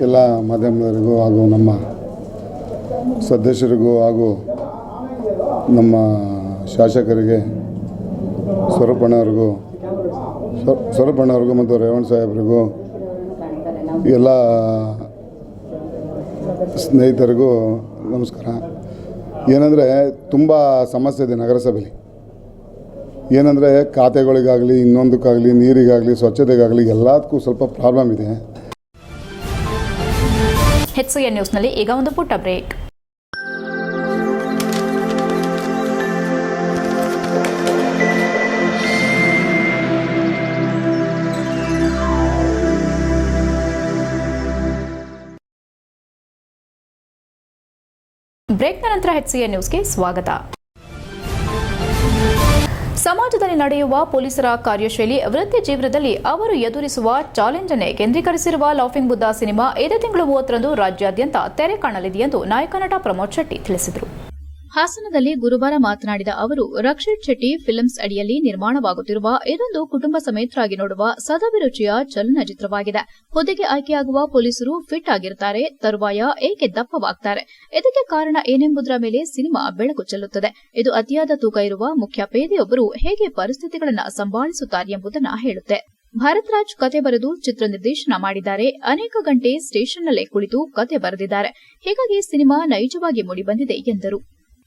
ಎಲ್ಲ ಮಾಧ್ಯಮದವರಿಗೂ ಹಾಗೂ ನಮ್ಮ ಸದಸ್ಯರಿಗೂ ಹಾಗೂ ನಮ್ಮ ಶಾಸಕರಿಗೆ ಸ್ವರೂಪಣ್ಣವ್ರಿಗೂ ಮತ್ತು ರೇವಣ್ಣ ಸಾಹೇಬ್ರಿಗೂ ಎಲ್ಲ ಸ್ನೇಹಿತರಿಗೂ ನಮಸ್ಕಾರ. ಏನಂದರೆ ತುಂಬ ಸಮಸ್ಯೆ ಇದೆ ನಗರಸಭೆಯಲ್ಲಿ. ಏನಂದರೆ ಖಾತೆಗಳಿಗಾಗಲಿ, ಇನ್ನೊಂದಕ್ಕಾಗಲಿ, ನೀರಿಗಾಗಲಿ, ಸ್ವಚ್ಛತೆಗಾಗಲಿ ಎಲ್ಲದಕ್ಕೂ ಸ್ವಲ್ಪ ಪ್ರಾಬ್ಲಮ್ ಇದೆ. HCN ನ್ಯೂಸ್ನಲ್ಲಿ ಈಗ ಒಂದು ಪುಟ್ಟ ಬ್ರೇಕ್. ಬ್ರೇಕ್ನ ನಂತರ HCN ನ್ಯೂಸ್ಗೆ ಸ್ವಾಗತ. ಸಮಾಜದಲ್ಲಿ ನಡೆಯುವ ಪೊಲೀಸರ ಕಾರ್ಯಶೈಲಿ ವೃತ್ತಿ ಜೀವನದಲ್ಲಿ ಅವರು ಎದುರಿಸುವ ಚಾಲೆಂಜ್ ಅನ್ನೇ ಕೇಂದ್ರೀಕರಿಸಿರುವ ಲಾಫಿಂಗ್ ಬುದ್ಧ ಸಿನಿಮಾ ಇದೇ ತಿಂಗಳು 30ರಂದು ರಾಜ್ಯಾದ್ಯಂತ ತೆರೆ ಕಾಣಲಿದೆ ಎಂದು ನಾಯಕ ನಟ ಪ್ರಮೋದ್ ಶೆಟ್ಟಿ ತಿಳಿಸಿದರು. ಹಾಸನದಲ್ಲಿ ಗುರುವಾರ ಮಾತನಾಡಿದ ಅವರು, ರಕ್ಷಿತ್ ಶೆಟ್ಟಿ ಫಿಲ್ಮ್ಸ್ ಅಡಿಯಲ್ಲಿ ನಿರ್ಮಾಣವಾಗುತ್ತಿರುವ ಇದೊಂದು ಕುಟುಂಬ ಸಮೇತರಾಗಿ ನೋಡುವ ಸದಾಭಿರುಚಿಯ ಚಲನಚಿತ್ರವಾಗಿದೆ. ಹುದ್ದೆಗೆ ಆಯ್ಕೆಯಾಗುವ ಪೊಲೀಸರು ಫಿಟ್ ಆಗಿರುತ್ತಾರೆ, ತರುವಾಯ ಏಕೆ ದಪ್ಪವಾಗ್ತಾರೆ, ಇದಕ್ಕೆ ಕಾರಣ ಏನೆಂಬುದರ ಮೇಲೆ ಸಿನಿಮಾ ಬೆಳಕು ಚೆಲ್ಲುತ್ತದೆ. ಇದು ಅತಿಯಾದ ತೂಕ ಇರುವ ಮುಖ್ಯ ಪೇದೆಯೊಬ್ಬರು ಹೇಗೆ ಪರಿಸ್ಥಿತಿಗಳನ್ನು ಸಂಭಾಳಿಸುತ್ತಾರೆ ಎಂಬುದನ್ನು ಹೇಳುತ್ತೆ. ಭಾರತ್ ರಾಜ್ ಕತೆ ಬರೆದು ಚಿತ್ರ ನಿರ್ದೇಶನ ಮಾಡಿದ್ದಾರೆ. ಅನೇಕ ಗಂಟೆ ಸ್ಟೇಷನ್ನಲ್ಲೇ ಕುಳಿತು ಕತೆ ಬರೆದಿದ್ದಾರೆ. ಹೀಗಾಗಿ ಸಿನಿಮಾ ನೈಜವಾಗಿ ಮೂಡಿಬಂದಿದೆ ಎಂದರು.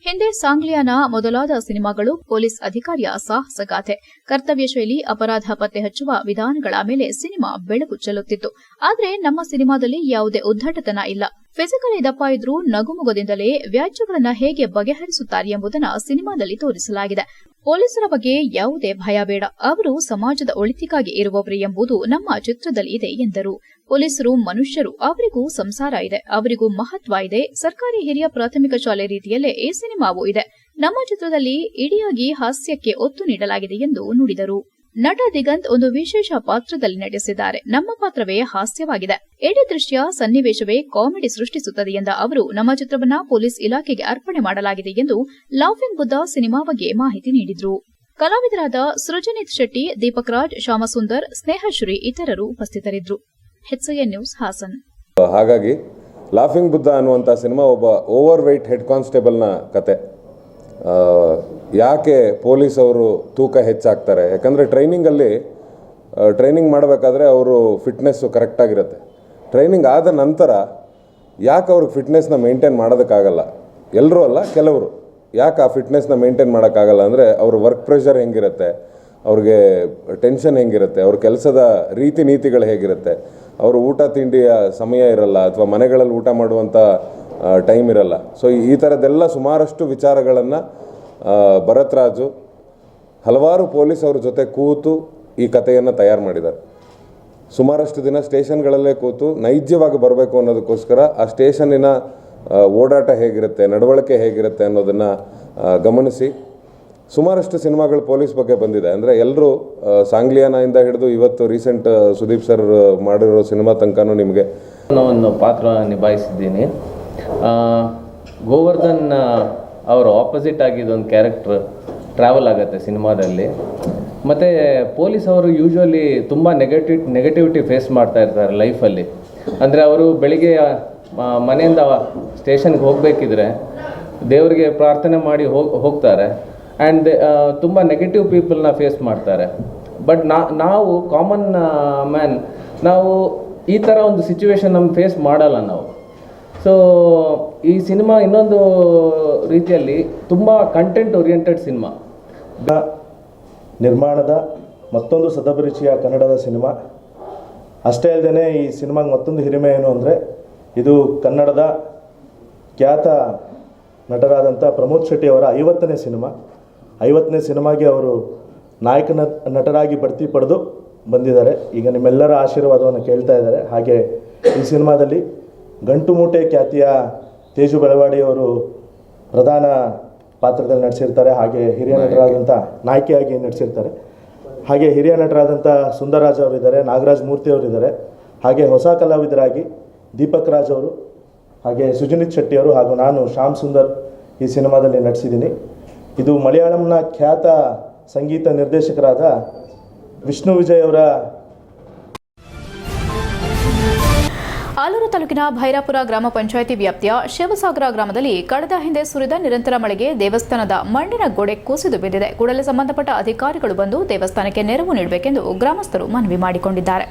ಹಿಂದೆ ಸಾಂಗ್ಲಿಯಾನ ಮೊದಲಾದ ಸಿನಿಮಾಗಳು ಪೊಲೀಸ್ ಅಧಿಕಾರಿಯ ಸಾಹಸಗಾಥೆ, ಕರ್ತವ್ಯ ಶೈಲಿ, ಅಪರಾಧ ಪತ್ತೆ ಹಚ್ಚುವ ವಿಧಾನಗಳ ಮೇಲೆ ಸಿನಿಮಾ ಬೆಳಕು ಚೆಲ್ಲುತ್ತಿತ್ತು. ಆದರೆ ನಮ್ಮ ಸಿನಿಮಾದಲ್ಲಿ ಯಾವುದೇ ಉದ್ದಟತನ ಇಲ್ಲ. ಫಿಸಿಕಲಿ ದಪ್ಪ ಇದ್ರೂ ನಗುಮುಗದಿಂದಲೇ ವ್ಯಾಜ್ಯಗಳನ್ನು ಹೇಗೆ ಬಗೆಹರಿಸುತ್ತಾರೆ ಎಂಬುದನ್ನು ಸಿನಿಮಾದಲ್ಲಿ ತೋರಿಸಲಾಗಿದೆ. ಪೊಲೀಸರ ಬಗ್ಗೆ ಯಾವುದೇ ಭಯ ಬೇಡ, ಅವರು ಸಮಾಜದ ಒಳಿತಿಗಾಗಿ ಇರುವವರು ಎಂಬುದು ನಮ್ಮ ಚಿತ್ರದಲ್ಲಿ ಇದೆ ಎಂದರು. ಪೊಲೀಸರು ಮನುಷ್ಯರು, ಅವರಿಗೂ ಸಂಸಾರ ಇದೆ, ಅವರಿಗೂ ಮಹತ್ವ ಇದೆ. ಸರ್ಕಾರಿ ಹಿರಿಯ ಪ್ರಾಥಮಿಕ ಶಾಲೆ ರೀತಿಯಲ್ಲೇ ಈ ಸಿನಿಮಾವೂ ಇದೆ. ನಮ್ಮ ಚಿತ್ರದಲ್ಲಿ ಇಡಿಯಾಗಿ ಹಾಸ್ಯಕ್ಕೆ ಒತ್ತು ನೀಡಲಾಗಿದೆ ಎಂದು ನುಡಿದರು. ನಟ ದಿಗಂತ್ ಒಂದು ವಿಶೇಷ ಪಾತ್ರದಲ್ಲಿ ನಟಿಸಿದ್ದಾರೆ. ನಮ್ಮ ಪಾತ್ರವೇ ಹಾಸ್ಯವಾಗಿದೆ. ಇಡೀ ದೃಶ್ಯ ಸನ್ನಿವೇಶವೇ ಕಾಮಿಡಿ ಸೃಷ್ಟಿಸುತ್ತದೆ ಎಂದ ಅವರು, ನಮ್ಮ ಚಿತ್ರವನ್ನ ಪೊಲೀಸ್ ಇಲಾಖೆಗೆ ಅರ್ಪಣೆ ಮಾಡಲಾಗಿದೆ ಎಂದು ಲಾಫಿಂಗ್ ಬುದ್ಧ ಸಿನಿಮಾ ಬಗ್ಗೆ ಮಾಹಿತಿ ನೀಡಿದರು. ಕಲಾವಿದರಾದ ಸೃಜನೀತ್ ಶೆಟ್ಟಿ, ದೀಪಕ್ ರಾಜ್, ಶ್ಯಾಮಸುಂದರ್, ಸ್ನೇಹಶ್ರೀ ಇತರರು ಉಪಸ್ಥಿತರಿದ್ದರು. HCN news Hassan. ಹಾಗಾಗಿ ಲಾಫಿಂಗ್ ಬುದ್ಧ ಅನ್ನುವಂಥ ಸಿನಿಮಾ ಒಬ್ಬ ಓವರ್ ವೆಯ್ಟ್ ಹೆಡ್ ಕಾನ್ಸ್ಟೇಬಲ್ನ ಕತೆ. ಯಾಕೆ ಪೊಲೀಸ್ ಅವರು ತೂಕ ಹೆಚ್ಚಾಗ್ತಾರೆ? ಯಾಕಂದರೆ ಟ್ರೈನಿಂಗ್ ಮಾಡಬೇಕಾದ್ರೆ ಅವರು ಫಿಟ್ನೆಸ್ಸು ಕರೆಕ್ಟಾಗಿರುತ್ತೆ. ಟ್ರೈನಿಂಗ್ ಆದ ನಂತರ ಯಾಕೆ ಅವ್ರಿಗೆ ಫಿಟ್ನೆಸ್ನ ಮೇಂಟೈನ್ ಮಾಡೋದಕ್ಕಾಗಲ್ಲ? ಎಲ್ಲರೂ ಅಲ್ಲ, ಕೆಲವರು. ಯಾಕೆ ಆ ಫಿಟ್ನೆಸ್ನ ಮೇಂಟೈನ್ ಮಾಡೋಕ್ಕಾಗಲ್ಲ ಅಂದರೆ ಅವ್ರ ವರ್ಕ್ ಪ್ರೆಷರ್ ಹೆಂಗಿರುತ್ತೆ, ಅವ್ರಿಗೆ ಟೆನ್ಷನ್ ಹೆಂಗಿರುತ್ತೆ, ಅವ್ರ ಕೆಲಸದ ರೀತಿ ನೀತಿಗಳು ಹೇಗಿರುತ್ತೆ, ಅವರು ಊಟ ತಿಂಡಿಯ ಸಮಯ ಇರಲ್ಲ, ಅಥವಾ ಮನೆಗಳಲ್ಲಿ ಊಟ ಮಾಡುವಂಥ ಟೈಮ್ ಇರಲ್ಲ. ಸೊ ಈ ಥರದ್ದೆಲ್ಲ ಸುಮಾರಷ್ಟು ವಿಚಾರಗಳನ್ನು ಭರತ್ ರಾಜು ಹಲವಾರು ಪೊಲೀಸ್ ಅವ್ರ ಜೊತೆ ಕೂತು ಈ ಕಥೆಯನ್ನು ತಯಾರು ಮಾಡಿದ್ದಾರೆ. ಸುಮಾರಷ್ಟು ದಿನ ಸ್ಟೇಷನ್ಗಳಲ್ಲೇ ಕೂತು ನೈಜವಾಗಿ ಬರಬೇಕು ಅನ್ನೋದಕ್ಕೋಸ್ಕರ ಆ ಸ್ಟೇಷನ್ನಿನ ಓಡಾಟ ಹೇಗಿರುತ್ತೆ, ನಡವಳಿಕೆ ಹೇಗಿರುತ್ತೆ ಅನ್ನೋದನ್ನು ಗಮನಿಸಿ ಸುಮಾರಷ್ಟು ಸಿನಿಮಾಗಳು ಪೊಲೀಸ್ ಬಗ್ಗೆ ಬಂದಿದೆ. ಅಂದರೆ ಎಲ್ಲರೂ ಸಾಂಗ್ಲಿಯಾನಿಂದ ಹಿಡಿದು ಇವತ್ತು ರೀಸೆಂಟ್ ಸುದೀಪ್ ಸರ್ ಮಾಡಿರೋ ಸಿನಿಮಾ ತನಕನೂ ನಿಮಗೆ ಒಂದು ಪಾತ್ರ ನಿಭಾಯಿಸಿದ್ದೀನಿ. ಗೋವರ್ಧನ್ ಅವರ ಆಪೋಸಿಟ್ ಆಗಿದ್ದೊಂದು ಕ್ಯಾರೆಕ್ಟರ್ ಟ್ರಾವೆಲ್ ಆಗುತ್ತೆ ಸಿನಿಮಾದಲ್ಲಿ. ಮತ್ತು ಪೊಲೀಸ್ ಅವರು ಯೂಶ್ವಲಿ ತುಂಬ ನೆಗೆಟಿವಿಟಿ ಫೇಸ್ ಮಾಡ್ತಾ ಇರ್ತಾರೆ ಲೈಫಲ್ಲಿ. ಅಂದರೆ ಅವರು ಬೆಳಿಗ್ಗೆ ಮನೆಯಿಂದ ಸ್ಟೇಷನ್ಗೆ ಹೋಗಬೇಕಿದ್ರೆ ದೇವರಿಗೆ ಪ್ರಾರ್ಥನೆ ಮಾಡಿ ಹೋಗ್ತಾರೆ. ಆ್ಯಂಡ್ ತುಂಬ ನೆಗೆಟಿವ್ ಪೀಪಲ್ನ ಫೇಸ್ ಮಾಡ್ತಾರೆ. ಬಟ್ ನಾವು ಕಾಮನ್ ಮ್ಯಾನ್, ನಾವು ಈ ಥರ ಒಂದು ಸಿಚುವೇಶನ್ ನಮ್ಗೆ ಫೇಸ್ ಮಾಡಲ್ಲ ನಾವು. ಸೊ ಈ ಸಿನಿಮಾ ಇನ್ನೊಂದು ರೀತಿಯಲ್ಲಿ ತುಂಬ ಕಂಟೆಂಟ್ ಓರಿಯೆಂಟೆಡ್ ಸಿನಿಮಾ. ನಿರ್ಮಾಣದ ಮತ್ತೊಂದು ಸದಭಿರುಚಿಯ ಕನ್ನಡದ ಸಿನಿಮಾ. ಅಷ್ಟೇ ಅಲ್ಲದೆ ಈ ಸಿನಿಮಾಗೆ ಮತ್ತೊಂದು ಹಿರಿಮೆ ಏನು ಅಂದರೆ ಇದು ಕನ್ನಡದ ಖ್ಯಾತ ನಟರಾದಂಥ ಪ್ರಮೋದ್ ಶೆಟ್ಟಿ ಅವರ 50ನೇ ಸಿನಿಮಾ. 50ನೇ ಸಿನಿಮಾಗೆ ಅವರು ನಾಯಕ ನಟರಾಗಿ ಬಡ್ತಿ ಪಡೆದು ಬಂದಿದ್ದಾರೆ. ಈಗ ನಿಮ್ಮೆಲ್ಲರ ಆಶೀರ್ವಾದವನ್ನು ಕೇಳ್ತಾ ಇದ್ದಾರೆ. ಹಾಗೆ ಈ ಸಿನಿಮಾದಲ್ಲಿ ಗಂಟು ಮೂಟೆ ಖ್ಯಾತಿಯ ತೇಜು ಬೆಳವಾಡಿಯವರು ಪ್ರಧಾನ ಪಾತ್ರದಲ್ಲಿ ನಟಿಸಿರ್ತಾರೆ. ಹಾಗೆ ಹಿರಿಯ ನಟರಾದಂಥ ನಾಯಕಿಯಾಗಿ ನಟಿಸಿರ್ತಾರೆ. ಹಾಗೆ ಹಿರಿಯ ನಟರಾದಂಥ ಸುಂದರರಾಜ್ ಅವರಿದ್ದಾರೆ, ನಾಗರಾಜ್ ಮೂರ್ತಿ ಅವರಿದ್ದಾರೆ. ಹಾಗೆ ಹೊಸ ಕಲಾವಿದರಾಗಿ ದೀಪಕ್ ರಾಜ್ ಅವರು, ಹಾಗೆ ಸುಜನಿತ್ ಶೆಟ್ಟಿಯವರು ಹಾಗೂ ನಾನು ಶ್ಯಾಮ್ ಸುಂದರ್ ಈ ಸಿನಿಮಾದಲ್ಲಿ ನಟಿಸಿದ್ದೀನಿ. ಇದು ಮಲಯಾಳಂನ ಖ್ಯಾತ ಸಂಗೀತ ನಿರ್ದೇಶಕರಾದ ವಿಷ್ಣು ವಿಜಯ್ ಅವರ. ಆಲೂರು ತಾಲೂಕಿನ ಭೈರಾಪುರ ಗ್ರಾಮ ಪಂಚಾಯಿತಿ ವ್ಯಾಪ್ತಿಯ ಶಿವಸಾಗರ ಗ್ರಾಮದಲ್ಲಿ ಕಳೆದ ಹಿಂದೆ ಸುರಿದ ನಿರಂತರ ಮಳೆಗೆ ದೇವಸ್ಥಾನದ ಮಣ್ಣಿನ ಗೋಡೆ ಕುಸಿದು ಬಿದ್ದಿದೆ. ಕೂಡಲೇ ಸಂಬಂಧಪಟ್ಟ ಅಧಿಕಾರಿಗಳು ಬಂದು ದೇವಸ್ಥಾನಕ್ಕೆ ನೆರವು ನೀಡಬೇಕೆಂದು ಗ್ರಾಮಸ್ಥರು ಮನವಿ ಮಾಡಿಕೊಂಡಿದ್ದಾರೆ.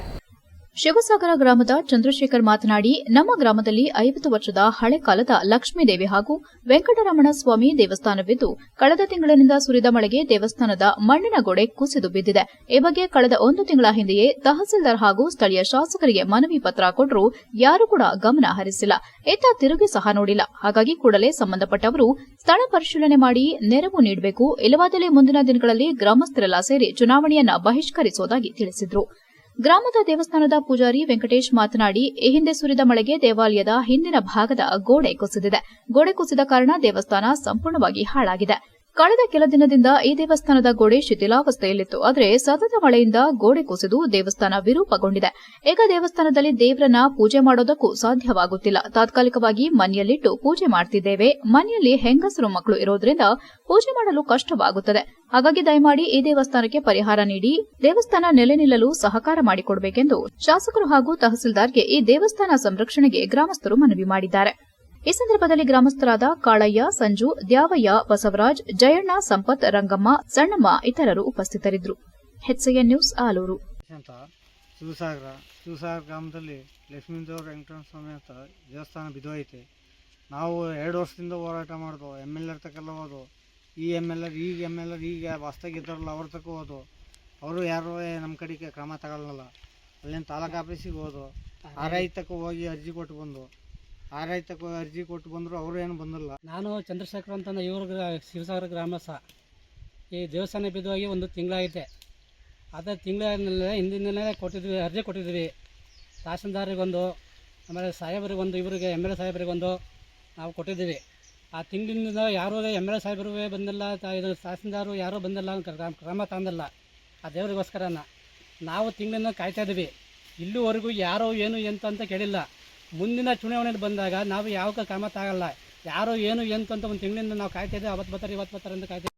ಶಿವಸಾಗರ ಗ್ರಾಮದ ಚಂದ್ರಶೇಖರ್ ಮಾತನಾಡಿ, ನಮ್ಮ ಗ್ರಾಮದಲ್ಲಿ 50 ವರ್ಷದ ಹಳೆ ಕಾಲದ ಲಕ್ಷ್ಮೀದೇವಿ ಹಾಗೂ ವೆಂಕಟರಮಣ ಸ್ವಾಮಿ ದೇವಸ್ಥಾನವಿದ್ದು, ಕಳೆದ ತಿಂಗಳಿನಿಂದ ಸುರಿದ ಮಳೆಗೆ ದೇವಸ್ಥಾನದ ಮಣ್ಣಿನ ಗೋಡೆ ಕುಸಿದು ಬಿದ್ದಿದೆ. ಈ ಬಗ್ಗೆ ಕಳೆದ 1 ತಿಂಗಳ ಹಿಂದೆಯೇ ತಹಸೀಲ್ದಾರ್ ಹಾಗೂ ಸ್ಥಳೀಯ ಶಾಸಕರಿಗೆ ಮನವಿ ಪತ್ರ ಕೊಟ್ಟರೂ ಯಾರೂ ಕೂಡ ಗಮನ ಹರಿಸಿಲ್ಲ. ಇತ್ತ ತಿರುಗಿ ಸಹ ನೋಡಿಲ್ಲ. ಹಾಗಾಗಿ ಕೂಡಲೇ ಸಂಬಂಧಪಟ್ಟವರು ಸ್ಥಳ ಪರಿಶೀಲನೆ ಮಾಡಿ ನೆರವು ನೀಡಬೇಕು. ಇಲ್ಲವಾದಲ್ಲಿ ಮುಂದಿನ ದಿನಗಳಲ್ಲಿ ಗ್ರಾಮಸ್ಥರೆಲ್ಲ ಸೇರಿ ಚುನಾವಣೆಯನ್ನ ಬಹಿಷ್ಕರಿಸುವುದಾಗಿ ತಿಳಿಸಿದರು. ಗ್ರಾಮದ ದೇವಸ್ಥಾನದ ಪೂಜಾರಿ ವೆಂಕಟೇಶ್ ಮಾತನಾಡಿ, ಈ ಹಿಂದೆ ಸುರಿದ ಮಳೆಗೆ ದೇವಾಲಯದ ಹಿಂದಿನ ಭಾಗದ ಗೋಡೆ ಕುಸಿದಿದೆ. ಗೋಡೆ ಕುಸಿದ ಕಾರಣ ದೇವಸ್ಥಾನ ಸಂಪೂರ್ಣವಾಗಿ ಹಾಳಾಗಿದೆ. ಕಳೆದ ಕೆಲ ದಿನದಿಂದ ಈ ದೇವಸ್ಥಾನದ ಗೋಡೆ ಶಿಥಿಲಾವಸ್ಥೆಯಲ್ಲಿತ್ತು. ಆದರೆ ಸತತ ಮಳೆಯಿಂದ ಗೋಡೆ ಕುಸಿದು ದೇವಸ್ಥಾನ ವಿರೂಪಗೊಂಡಿದೆ. ಈಗ ದೇವಸ್ಥಾನದಲ್ಲಿ ದೇವರನ್ನ ಪೂಜೆ ಮಾಡೋದಕ್ಕೂ ಸಾಧ್ಯವಾಗುತ್ತಿಲ್ಲ. ತಾತ್ಕಾಲಿಕವಾಗಿ ಮನೆಯಲ್ಲಿಟ್ಟು ಪೂಜೆ ಮಾಡ್ತಿದ್ದೇವೆ. ಮನೆಯಲ್ಲಿ ಹೆಂಗಸರು ಮಕ್ಕಳು ಇರೋದ್ರಿಂದ ಪೂಜೆ ಮಾಡಲು ಕಷ್ಟವಾಗುತ್ತದೆ. ಹಾಗಾಗಿ ದಯಮಾಡಿ ಈ ದೇವಸ್ಥಾನಕ್ಕೆ ಪರಿಹಾರ ನೀಡಿ ದೇವಸ್ಥಾನ ನೆಲೆ ನಿಲ್ಲಲು ಸಹಕಾರ ಮಾಡಿಕೊಡಬೇಕೆಂದು ಶಾಸಕರು ಹಾಗೂ ತಹಸೀಲ್ದಾರ್ಗೆ ಈ ದೇವಸ್ಥಾನ ಸಂರಕ್ಷಣೆಗೆ ಗ್ರಾಮಸ್ಥರು ಮನವಿ ಮಾಡಿದ್ದಾರೆ. ಈ ಸಂದರ್ಭದಲ್ಲಿ ಗ್ರಾಮಸ್ಥರಾದ ಕಾಳಯ್ಯ, ಸಂಜು, ದ್ಯಾವಯ್ಯ, ಬಸವರಾಜ್, ಜಯಣ್ಣ, ಸಂಪತ್, ರಂಗಮ್ಮ, ಸಣ್ಣಮ್ಮ ಇತರರು ಉಪಸ್ಥಿತರಿದ್ದರು. HCN news Aluru. ಶಿವಸಾಗರ ಗ್ರಾಮದಲ್ಲಿ ಲಕ್ಷ್ಮೀದೇವ್ರ ವೆಂಕಟರಮಣ ಸ್ವಾಮಿ ಅಂತ ದೇವಸ್ಥಾನ ಬಿದ್ದೋಯ್ತೆ. ನಾವು 2 ವರ್ಷದಿಂದ ಹೋರಾಟ ಮಾಡಿದ್ವು. MLA ತಕ್ಕೆಲ್ಲ ಹೋದು, ಈ MLA ಈಗ ಹೊಸ್ದಾಗಿದ್ದಾರಲ್ಲ ಅವ್ರ ತಕ್ಕ ಹೋದು. ಅವರು ಯಾರು ನಮ್ಮ ಕಡೆಗೆ ಕ್ರಮ ತಗೊಳ್ಳಲ್ಲ. ಅಲ್ಲಿಂದ ತಾಲೂಕು ಆಫೀಸಿಗೆ ಹೋದು, RI ತಕ್ಕ ಹೋಗಿ ಅರ್ಜಿ ಕೊಟ್ಟು ಬಂದು, RI ತಕ್ಕ ಅರ್ಜಿ ಕೊಟ್ಟು ಬಂದರು, ಅವರು ಏನು ಬಂದಿಲ್ಲ. ನಾನು ಚಂದ್ರಶೇಖರ್ ಅಂತಂದು ಇವ್ರ ಶಿವಸಾಗರ ಗ್ರಾಮಸ. ಈ ದೇವಸ್ಥಾನ ಬಿದ್ದೋಗಿ 1 ತಿಂಗಳಾಗಿದೆ. ಅದೇ ತಿಂಗಳೇ ಹಿಂದಿನ ಕೊಟ್ಟಿದ್ವಿ, ಅರ್ಜಿ ಕೊಟ್ಟಿದ್ವಿ. ತಹಸೀಲ್ದಾರಿಗೊಂದು, ಆಮೇಲೆ ಸಾಹೇಬರಿಗೊಂದು, ಇವರಿಗೆ MLA ಸಾಹೇಬರಿಗೊಂದು ನಾವು ಕೊಟ್ಟಿದ್ದೀವಿ. ಆ ತಿಂಗಳಿಂದ ಯಾರೂ MLA ಸಾಹೇಬರು ಬಂದಿಲ್ಲ, ಇದು ತಹಸೀಲ್ದಾರು ಯಾರೂ ಬಂದಿಲ್ಲ, ಕ್ರಮ ತಂದಿಲ್ಲ ಆ ದೇವರಿಗೋಸ್ಕರನ. ನಾವು ತಿಂಗಳಿಂದ ಕಾಯ್ತಾ ಇದ್ದೀವಿ. ಇಲ್ಲಿವರೆಗೂ ಯಾರೋ ಏನು ಅಂತ ಕೇಳಿಲ್ಲ. ಮುಂದಿನ ಚುನಾವಣೆಯಲ್ಲಿ ಬಂದಾಗ ನಾವು ಯಾವ ಕ್ರಮ ತಗೊಳ್ಳಲ್ಲ. ಯಾರೋ ಏನು ಅಂತ 1 ತಿಂಗಳಿಂದ ನಾವು ಕಾಯ್ತಾ ಇದ್ದೀವಿ. ಅವತ್ತು ಬರ್ತಾರೆ ಅಂತ ಕಾಯ್ತಾ.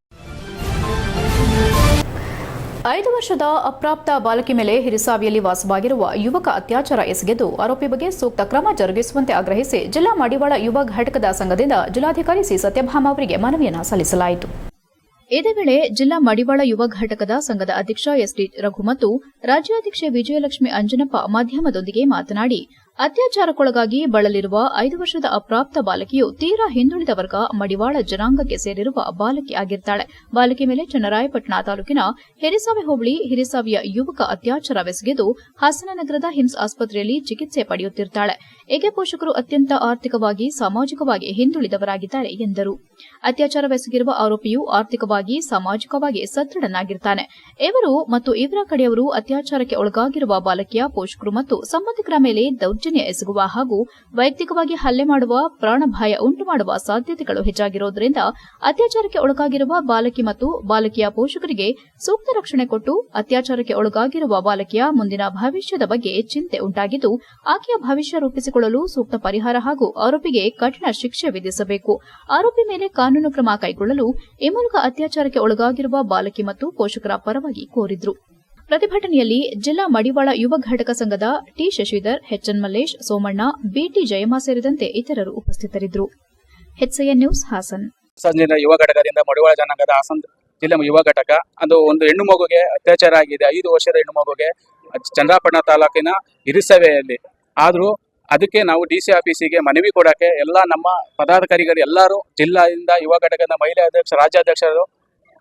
5 ವರ್ಷದ ಅಪ್ರಾಪ್ತ ಬಾಲಕಿ ಮೇಲೆ ಹಿರಿಸಾವಿಯಲ್ಲಿ ವಾಸವಾಗಿರುವ ಯುವಕ ಅತ್ಯಾಚಾರ ಎಸಗಿದ್ದು, ಆರೋಪಿ ಬಗ್ಗೆ ಸೂಕ್ತ ಕ್ರಮ ಜರುಗಿಸುವಂತೆ ಆಗ್ರಹಿಸಿ ಜಿಲ್ಲಾ ಮಡಿವಾಳ ಯುವ ಘಟಕದ ಸಂಘದಿಂದ ಜಿಲ್ಲಾಧಿಕಾರಿ ಸಿ ಸತ್ಯಭಾಮ ಅವರಿಗೆ ಮನವಿಯನ್ನು ಸಲ್ಲಿಸಲಾಯಿತು. ಇದೇ ವೇಳೆ ಜಿಲ್ಲಾ ಮಡಿವಾಳ ಯುವ ಘಟಕದ ಸಂಘದ ಅಧ್ಯಕ್ಷ ಎಸ್ಡಿ ರಘು ಮತ್ತು ರಾಜ್ಯಾಧ್ಯಕ್ಷೆ ವಿಜಯಲಕ್ಷ್ಮಿ ಅಂಜನಪ್ಪ ಮಾಧ್ಯಮದೊಂದಿಗೆ ಮಾತನಾಡಿ, ಅತ್ಯಾಚಾರಕ್ಕೊಳಗಾಗಿ ಬಳಲಿರುವ 5 ವರ್ಷದ ಅಪ್ರಾಪ್ತ ಬಾಲಕಿಯು ತೀರಾ ಹಿಂದುಳಿದ ವರ್ಗ ಮಡಿವಾಳ ಜನಾಂಗಕ್ಕೆ ಸೇರಿರುವ ಬಾಲಕಿ ಆಗಿರ್ತಾಳೆ. ಬಾಲಕಿ ಮೇಲೆ ಚನ್ನರಾಯಪಟ್ಟಣ ತಾಲೂಕಿನ ಹಿರಿಸಾವೆ ಹೋಬಳಿ ಹಿರಿಸಾವಿಯ ಯುವಕ ಅತ್ಯಾಚಾರವೆಸಗಿದ್ದು, ಹಾಸನನಗರದ ಹಿಮ್ಸ್ ಆಸ್ಪತ್ರೆಯಲ್ಲಿ ಚಿಕಿತ್ಸೆ ಪಡೆಯುತ್ತಿರ್ತಾಳೆ. ಏಕೆ ಪೋಷಕರು ಅತ್ಯಂತ ಆರ್ಥಿಕವಾಗಿ ಸಾಮಾಜಿಕವಾಗಿ ಹಿಂದುಳಿದವರಾಗಿದ್ದಾರೆ ಎಂದರು. ಅತ್ಯಾಚಾರವೆಸಗಿರುವ ಆರೋಪಿಯು ಆರ್ಥಿಕವಾಗಿ ಸಾಮಾಜಿಕವಾಗಿ ಸದೃಢನಾಗಿರ್ತಾನೆ. ಇವರು ಮತ್ತು ಇವರ ಕಡೆಯವರು ಅತ್ಯಾಚಾರಕ್ಕೆ ಒಳಗಾಗಿರುವ ಬಾಲಕಿಯ ಪೋಷಕರು ಮತ್ತು ಸಂಬಂಧಿಕರ ಮೇಲೆ ದೌರ್ಜನ್ಯ ಎಸಗುವ ಹಾಗೂ ವೈಯಕ್ತಿಕವಾಗಿ ಹಲ್ಲೆ ಮಾಡುವ, ಪ್ರಾಣಭಾಯ ಉಂಟು ಮಾಡುವ ಸಾಧ್ಯತೆಗಳು ಹೆಚ್ಚಾಗಿರುವುದರಿಂದ ಅತ್ಯಾಚಾರಕ್ಕೆ ಒಳಗಾಗಿರುವ ಬಾಲಕಿ ಮತ್ತು ಬಾಲಕಿಯ ಪೋಷಕರಿಗೆ ಸೂಕ್ತ ರಕ್ಷಣೆ ಕೊಟ್ಟು ಅತ್ಯಾಚಾರಕ್ಕೆ ಒಳಗಾಗಿರುವ ಬಾಲಕಿಯ ಮುಂದಿನ ಭವಿಷ್ಯದ ಬಗ್ಗೆ ಚಿಂತೆ ಉಂಟಾಗಿದ್ದು, ಆಕೆಯ ಭವಿಷ್ಯ ರೂಪಿಸಿಕೊಳ್ಳಲು ಸೂಕ್ತ ಪರಿಹಾರ ಹಾಗೂ ಆರೋಪಿಗೆ ಕಠಿಣ ಶಿಕ್ಷೆ ವಿಧಿಸಬೇಕು. ಆರೋಪಿ ಮೇಲೆ ಕಾನೂನು ಕ್ರಮ ಕೈಗೊಳ್ಳಲು ಈ ಮೂಲಕ ಅತ್ಯಾಚಾರಕ್ಕೆ ಒಳಗಾಗಿರುವ ಬಾಲಕಿ ಮತ್ತು ಪೋಷಕರ ಪರವಾಗಿ ಕೋರಿದ್ರು. ಪ್ರತಿಭಟನೆಯಲ್ಲಿ ಜಿಲ್ಲಾ ಮಡಿವಾಳ ಯುವ ಘಟಕ ಸಂಘದ T Shashidhar, HN Mallesh, Somanna, BT Jayamma ಸೇರಿದಂತೆ ಇತರರು ಉಪಸ್ಥಿತರಿದ್ದರು. HCN news Hassan. ಯುವ ಘಟಕದಿಂದ ಮಡಿವಾಳ ಜನಾಂಗದ ಹಾಸನ ಜಿಲ್ಲೆ ಯುವ ಘಟಕ ಒಂದು ಹೆಣ್ಣು ಮಗುಗೆ ಅತ್ಯಾಚಾರ ಆಗಿದೆ. 5 ವರ್ಷದ ಹೆಣ್ಣು ಮಗುಗೆ ಚಂದ್ರಾಪಟ್ಟಣ ತಾಲೂಕಿನ ಹಿರಿಸಭೆಯಲ್ಲಿ. ಆದರೂ ಅದಕ್ಕೆ ನಾವು DC ಆಫೀಸಿಗೆ ಮನವಿ ಕೊಡೋಕ್ಕೆ ಎಲ್ಲ ನಮ್ಮ ಪದಾಧಿಕಾರಿಗಳು ಎಲ್ಲರೂ ಜಿಲ್ಲೆಯಿಂದ ಯುವ ಘಟಕದ ಮಹಿಳಾ ಅಧ್ಯಕ್ಷ ರಾಜ್ಯಾಧ್ಯಕ್ಷರು